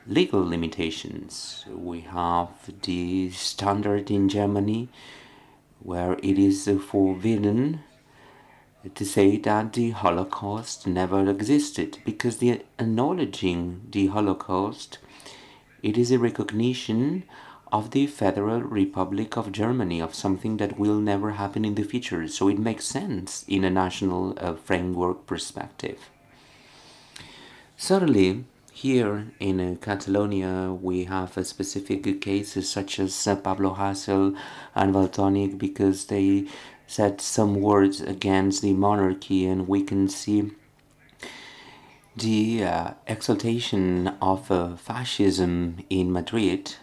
legal limitations. We have the standard in Germany where it is forbidden to say that the Holocaust never existed, because the acknowledging the Holocaust, it is a recognition of the Federal Republic of Germany, of something that will never happen in the future. So it makes sense in a national framework perspective. Certainly, here in Catalonia, we have specific cases such as Pablo Hasél and Valtonyc, because they said some words against the monarchy, and we can see the exaltation of fascism in Madrid.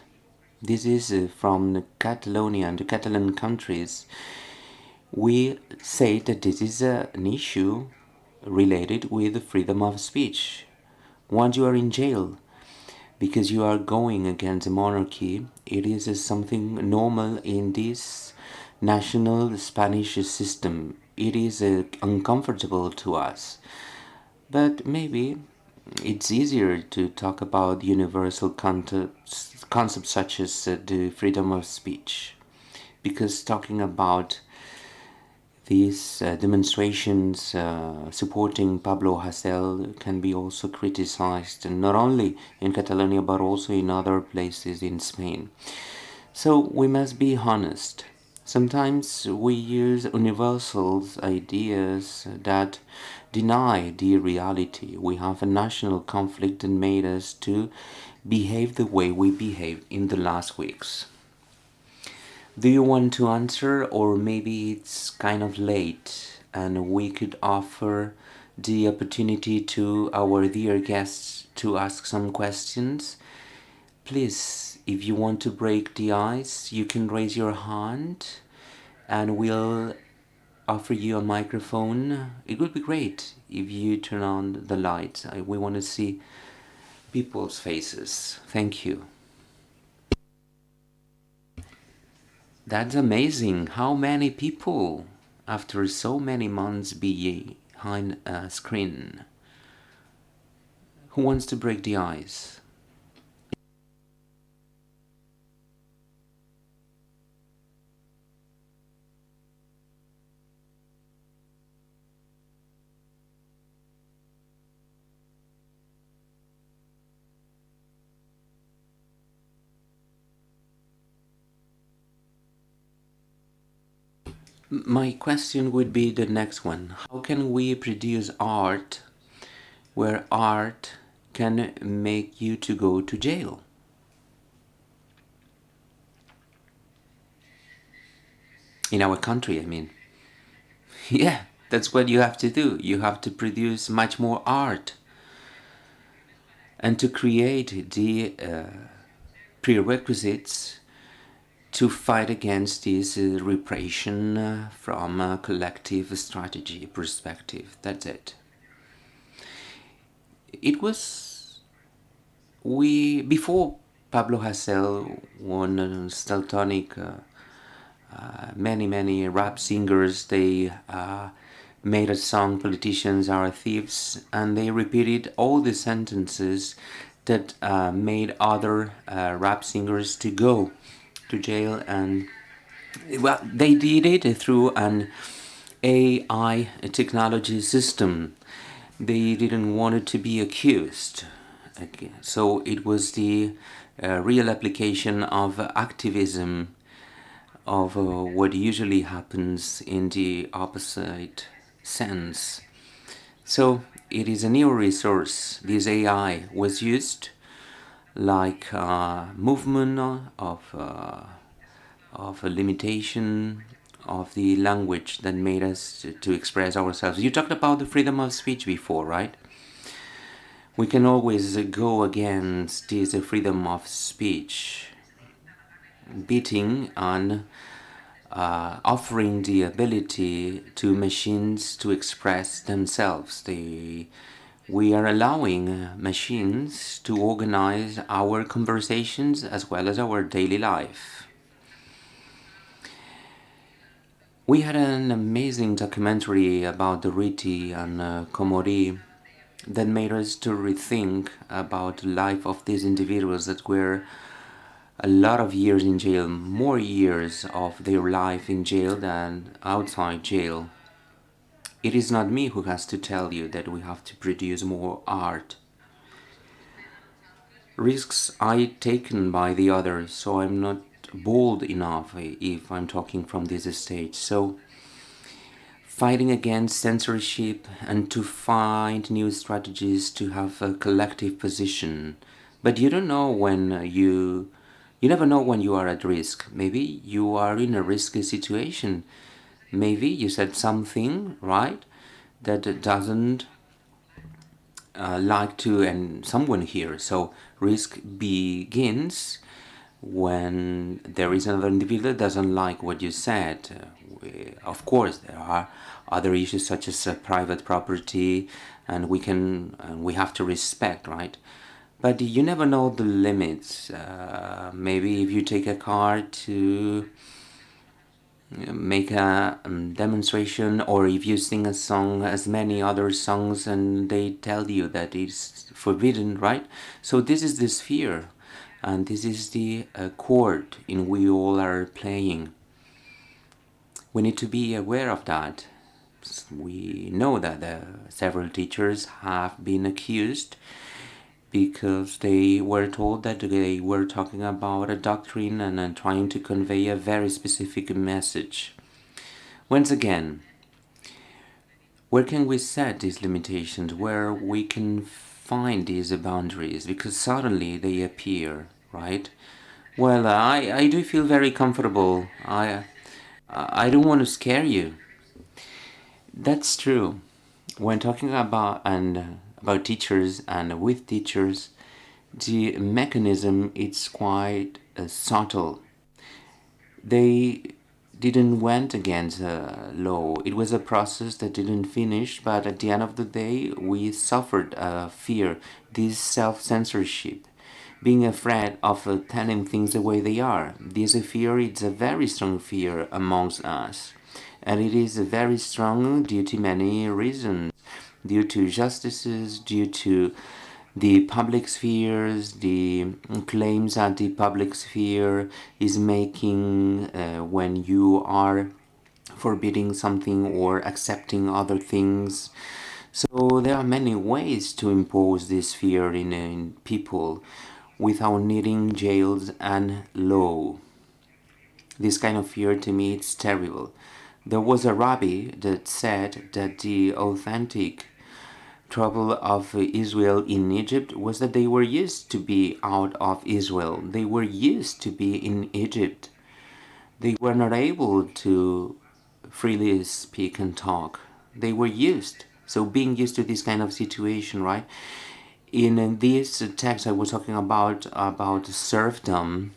This is from Catalonia and the Catalan countries. We say that this is an issue related with freedom of speech. Once you are in jail because you are going against the monarchy, it is something normal in this national Spanish system. It is uncomfortable to us, but maybe it's easier to talk about universal concepts such as the freedom of speech, because talking about these demonstrations supporting Pablo Hasél can be also criticized, not only in Catalonia but also in other places in Spain. So we must be honest. Sometimes we use universal ideas that deny the reality. We have a national conflict that made us to behave the way we behaved in the last weeks. Do you want to answer, or maybe it's kind of late and we could offer the opportunity to our dear guests to ask some questions? Please, if you want to break the ice, you can raise your hand and we'll offer you a microphone. It would be great if you turn on the lights. We want to see people's faces. Thank you. That's amazing. How many people after so many months behind a screen? Who wants to break the ice? My question would be the next one. How can we produce art where art can make you to go to jail? In our country, I mean. Yeah, that's what you have to do. You have to produce much more art. and to create the prerequisites to fight against this repression from a collective strategy perspective. That's it. It was before Pablo Hasél won Staltonic. Many rap singers, they made a song, "Politicians Are Thieves," and they repeated all the sentences that made other rap singers to go to jail. And well, they did it through an AI technology system. They didn't want it to be accused. So it was the real application of activism, of what usually happens in the opposite sense. So it is a new resource. This AI was used like a movement of a limitation of the language that made us to express ourselves. You talked about the freedom of speech before, right? We can always go against this freedom of speech, beating on offering the ability to machines to express themselves. We are allowing machines to organize our conversations as well as our daily life. We had an amazing documentary about the Riti and Komori that made us to rethink about the life of these individuals that were a lot of years in jail, more years of their life in jail than outside jail. It is not me who has to tell you that we have to produce more art. Risks are taken by the others, so I'm not bold enough if I'm talking from this stage. So fighting against censorship and to find new strategies to have a collective position. But you don't know when you never know when you are at risk. Maybe you are in a risky situation. Maybe you said something, right, that doesn't like to and someone here. So risk begins when there is another individual that doesn't like what you said. Of course, there are other issues such as private property, and we have to respect, right? But you never know the limits. Maybe if you take a car to make a demonstration, or if you sing a song as many other songs and they tell you that it's forbidden, right? So this is the sphere, and this is the chord in we all are playing. We need to be aware of that. We know that several teachers have been accused because they were told that they were talking about a doctrine and trying to convey a very specific message. Once again, where can we set these limitations? Where we can find these boundaries? Because suddenly they appear, right? Well, I do feel very comfortable. I don't want to scare you. That's true. When talking about teachers and with teachers, the mechanism is quite subtle. They didn't went against law. It was a process that didn't finish, but at the end of the day, we suffered fear, this self-censorship, being afraid of telling things the way they are. This fear, it's a very strong fear amongst us. And it is very strong due to many reasons, due to justices, due to the public spheres, the claims that the public sphere is making when you are forbidding something or accepting other things. So there are many ways to impose this fear in people without needing jails and law. This kind of fear, to me, it's terrible. There was a rabbi that said that the authentic trouble of Israel in Egypt was that they were used to be out of Israel. They were used to be in Egypt. They were not able to freely speak and talk. They were used. So being used to this kind of situation, right? In this text, I was talking about serfdom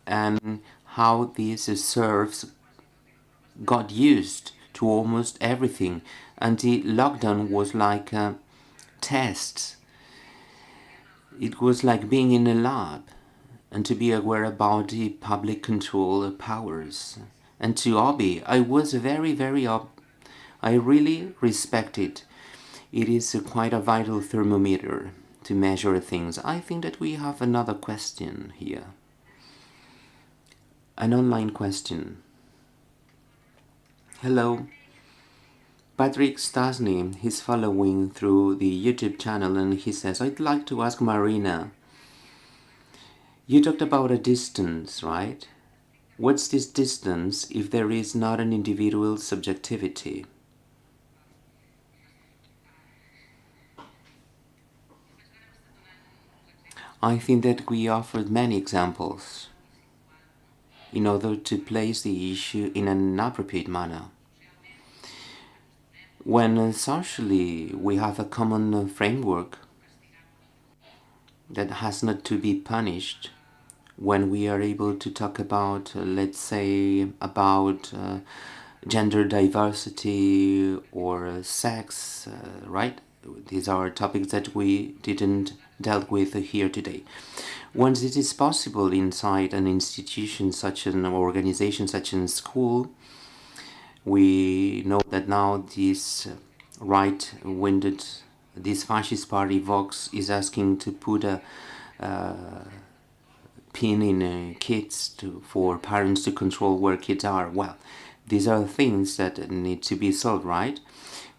and how these serfs got used to almost everything, and the lockdown was like a test. It was like being in a lab and to be aware about the public control powers. And to Obi, I was I really respect it. It is quite a vital thermometer to measure things. I think that we have another question here. An online question. Hello. Patrick Stasny, he's following through the YouTube channel and he says, I'd like to ask Marina, you talked about a distance, right? What's this distance if there is not an individual subjectivity? I think that we offered many examples in order to place the issue in an appropriate manner. When socially we have a common framework that has not to be punished, when we are able to talk about, let's say, about gender diversity or sex, right? These are topics that we didn't dealt with here today. Once it is possible inside an institution such an organization such as school, we know that now this right-winged, this fascist party Vox is asking to put a pin in kids for parents to control where kids are. Well, these are things that need to be solved, right?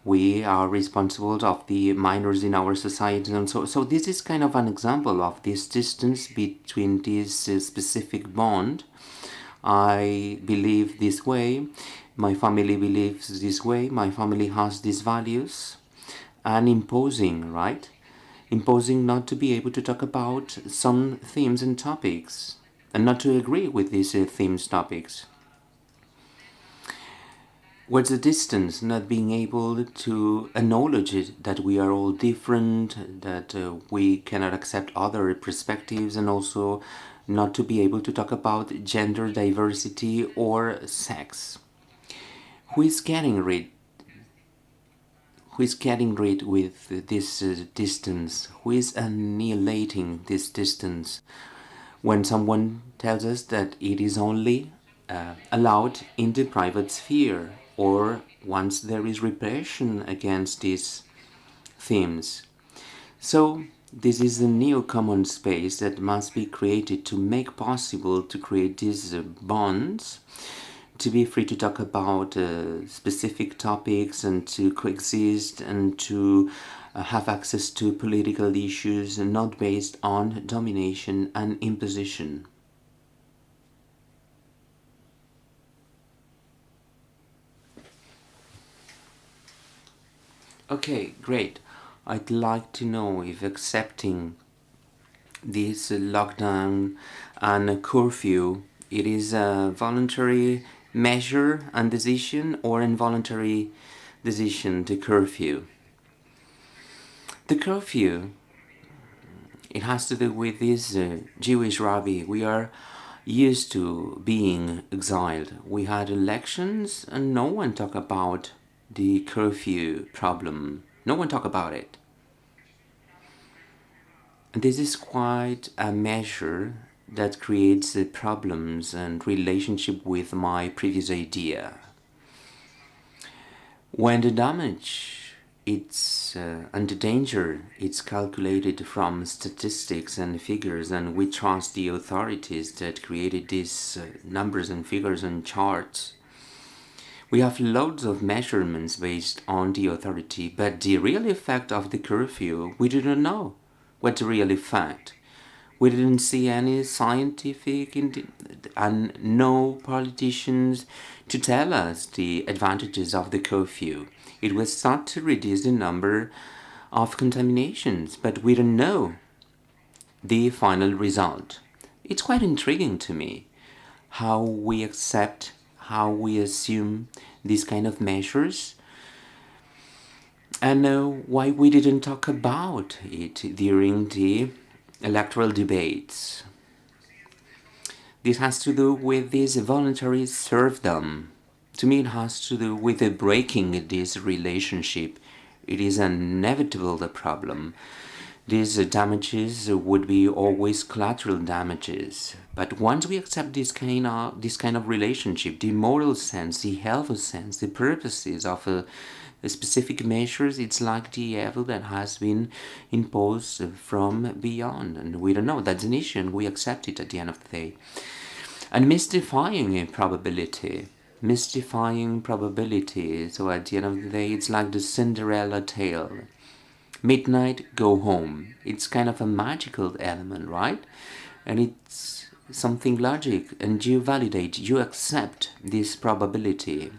We are responsible of the minors in our society, and so this is kind of an example of this distance between this specific bond. I believe this way, my family believes this way, my family has these values, and imposing, right? Imposing not to be able to talk about some themes and topics, and not to agree with these themes, topics. What's the distance? Not being able to acknowledge it, that we are all different, that we cannot accept other perspectives, and also not to be able to talk about gender diversity or sex. Who is getting rid with this distance? Who is annihilating this distance? When someone tells us that it is only allowed in the private sphere, or once there is repression against these themes. So this is a new common space that must be created to make possible to create these bonds, to be free to talk about specific topics and to coexist and to have access to political issues and not based on domination and imposition. Okay, great. I'd like to know if accepting this lockdown and curfew, it is a voluntary measure and decision or involuntary decision to curfew. The curfew, it has to do with this Jewish rabbi. We are used to being exiled. We had elections and no one talked about the curfew problem. No one talked about it. And this is quite a measure that creates problems and relationship with my previous idea. When the damage and the danger it's calculated from statistics and figures, and we trust the authorities that created these numbers and figures and charts. We have loads of measurements based on the authority, but the real effect of the curfew, we do not know what the real effect. We didn't see any scientific and no politicians to tell us the advantages of the curfew. It was thought to reduce the number of contaminations, but we don't know the final result. It's quite intriguing to me how we accept, how we assume these kind of measures. And why we didn't talk about it during the electoral debates. This has to do with this voluntary serfdom. To me, it has to do with breaking this relationship. It is inevitable, the problem. These damages would be always collateral damages. But once we accept this kind of relationship, the moral sense, the health sense, the purposes of specific measures, it's like the evil that has been imposed from beyond. And we don't know, that's an issue, and we accept it at the end of the day. And mystifying probability. So at the end of the day, it's like the Cinderella tale. Midnight, go home. It's kind of a magical element, right? And it's something logic, and you validate, you accept this probability.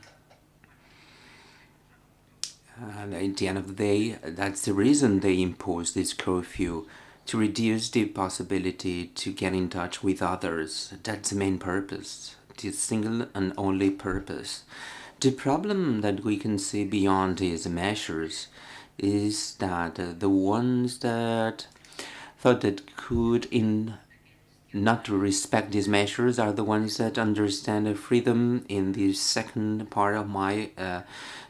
And at the end of the day, that's the reason they impose this curfew, to reduce the possibility to get in touch with others. That's the main purpose, the single and only purpose. The problem that we can see beyond these measures is that the ones that thought that could not to respect these measures are the ones that understand freedom in the second part of my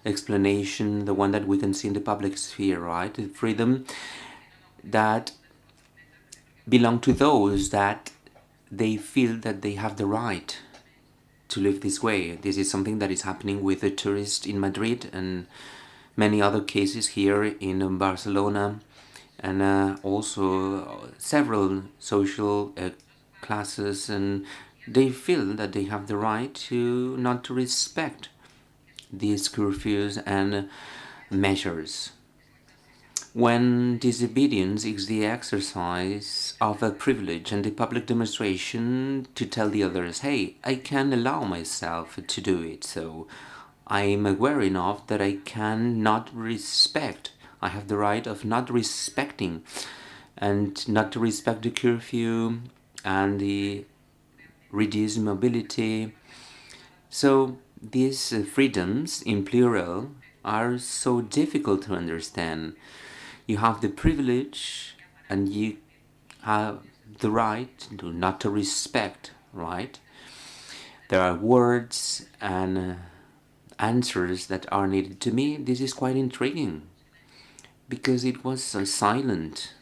explanation, the one that we can see in the public sphere, right? The freedom that belong to those that they feel that they have the right to live this way. This is something that is happening with the tourists in Madrid and many other cases here in Barcelona, and also several social classes, and they feel that they have the right to not to respect these curfews and measures. When disobedience is the exercise of a privilege and the public demonstration to tell the others, hey, I can allow myself to do it, so I'm aware enough that I cannot respect. I have the right of not respecting, and not to respect the curfew and the reduced mobility. So these freedoms, in plural, are so difficult to understand. You have the privilege and you have the right to not to respect, right? There are words and answers that are needed. To me, this is quite intriguing because it was silent.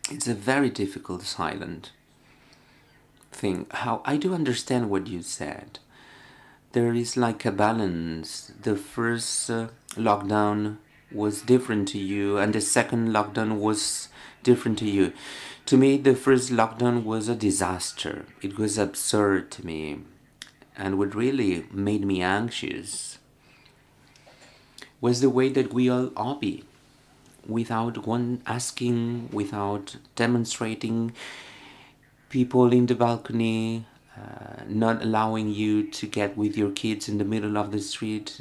It's a very difficult silent thing. How I do understand what you said. There is like a balance. The first lockdown was different to you, and the second lockdown was different to you. To me, the first lockdown was a disaster. It was absurd to me, and what really made me anxious was the way that we all obey, without one asking, without demonstrating, people in the balcony, not allowing you to get with your kids in the middle of the street,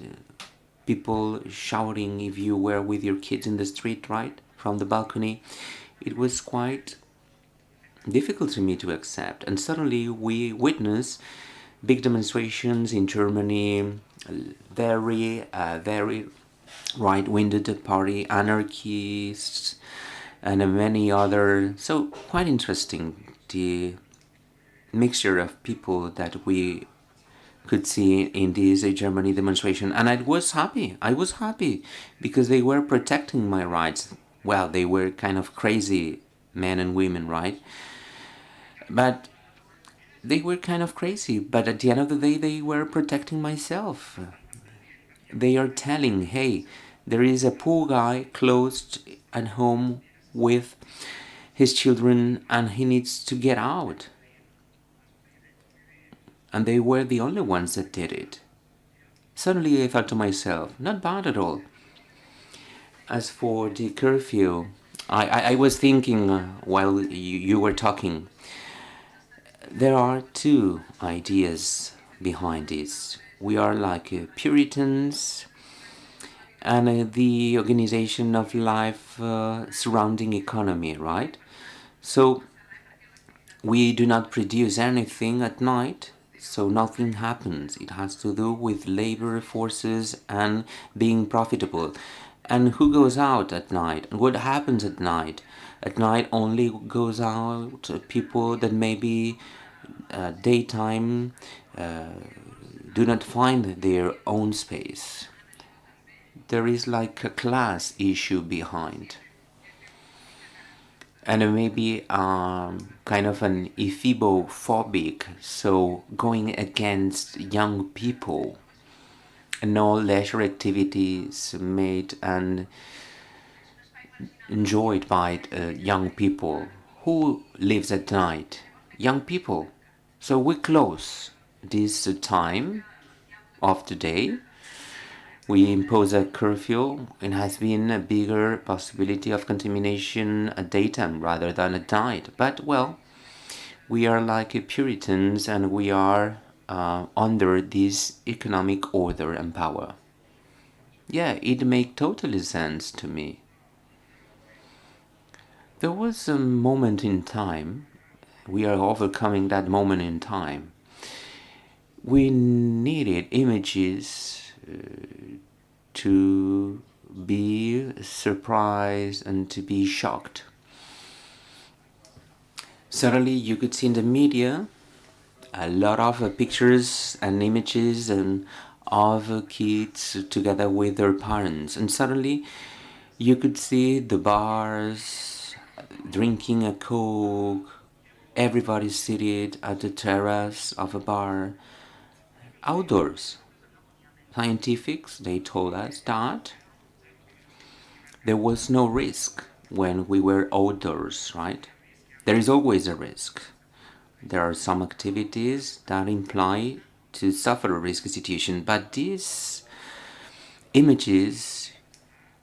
people shouting if you were with your kids in the street, right, from the balcony. It was quite difficult to me to accept. And suddenly we witness big demonstrations in Germany, very right-winged party, anarchists, and many other. So quite interesting, the mixture of people that we could see in this Germany demonstration. And I was happy because they were protecting my rights. Well, they were kind of crazy men and women, right? But they were kind of crazy, but at the end of the day, they were protecting myself. They are telling, hey, there is a poor guy closed at home with his children and he needs to get out. And they were the only ones that did it. Suddenly I thought to myself, not bad at all. As for the curfew, I was thinking while you were talking, there are two ideas behind this. We are like Puritans, and the organization of life surrounding economy, right? So we do not produce anything at night, so nothing happens. It has to do with labor forces and being profitable. And who goes out at night? And what happens at night? At night only goes out people that maybe daytime do not find their own space. There is like a class issue behind. And maybe kind of an ephebophobic, so going against young people and all leisure activities made and enjoyed by young people. Who lives at night? Young people. So we close this time of the day. We impose a curfew. It has been a bigger possibility of contamination at daytime rather than at night. But well, we are like Puritans and we are under this economic order and power. Yeah, it makes totally sense to me. There was a moment in time, we are overcoming that moment in time. We needed images to be surprised and to be shocked. Suddenly you could see in the media a lot of pictures and images and of kids together with their parents, and suddenly you could see the bars drinking a coke, everybody seated at the terrace of a bar outdoors. Scientifics, they told us that there was no risk when we were outdoors, right? There is always a risk. There are some activities that imply to suffer a risky situation, but these images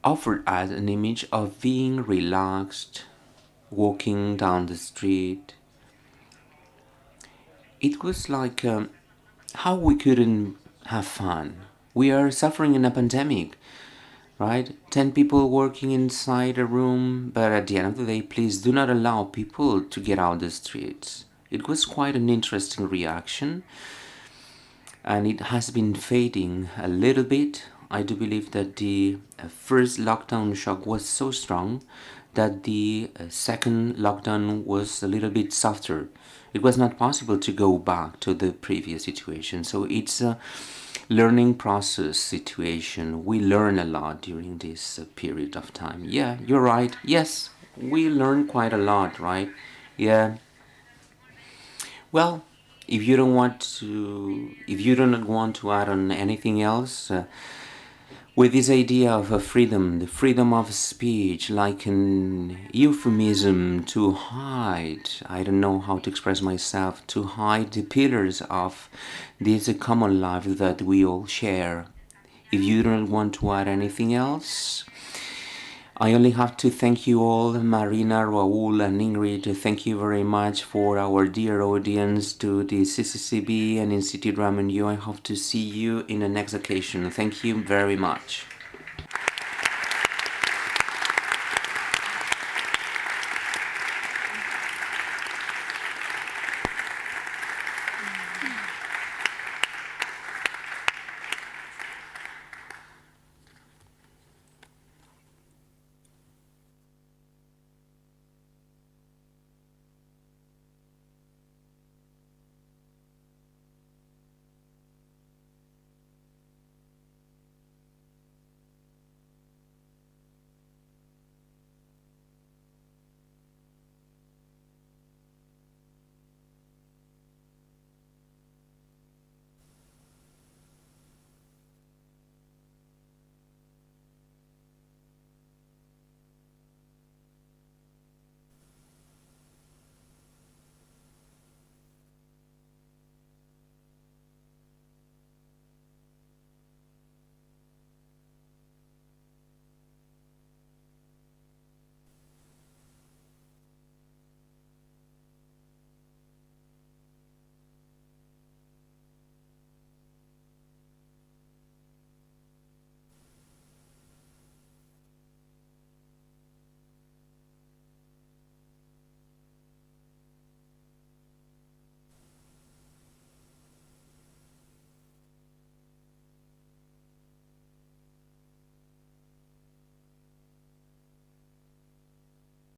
offered us an image of being relaxed, walking down the street. It was like how we couldn't have fun. We are suffering in a pandemic, right? 10 people working inside a room, but at the end of the day, please do not allow people to get out the streets. It was quite an interesting reaction, and it has been fading a little bit. I do believe that the first lockdown shock was so strong that the second lockdown was a little bit softer. It was not possible to go back to the previous situation. So it's a learning process situation. We learn a lot during this period of time. Yeah, you're right. Yes, we learn quite a lot, right? Yeah. Well, if you don't want to add on anything else, with this idea of freedom, the freedom of speech, like an euphemism to hide, I don't know how to express myself, to hide the pillars of this common life that we all share. If you don't want to add anything else, I only have to thank you all, Marina, Raül, and Ingrid. Thank you very much for our dear audience to the CCCB and Institute Ramen U. I hope to see you in the next occasion. Thank you very much.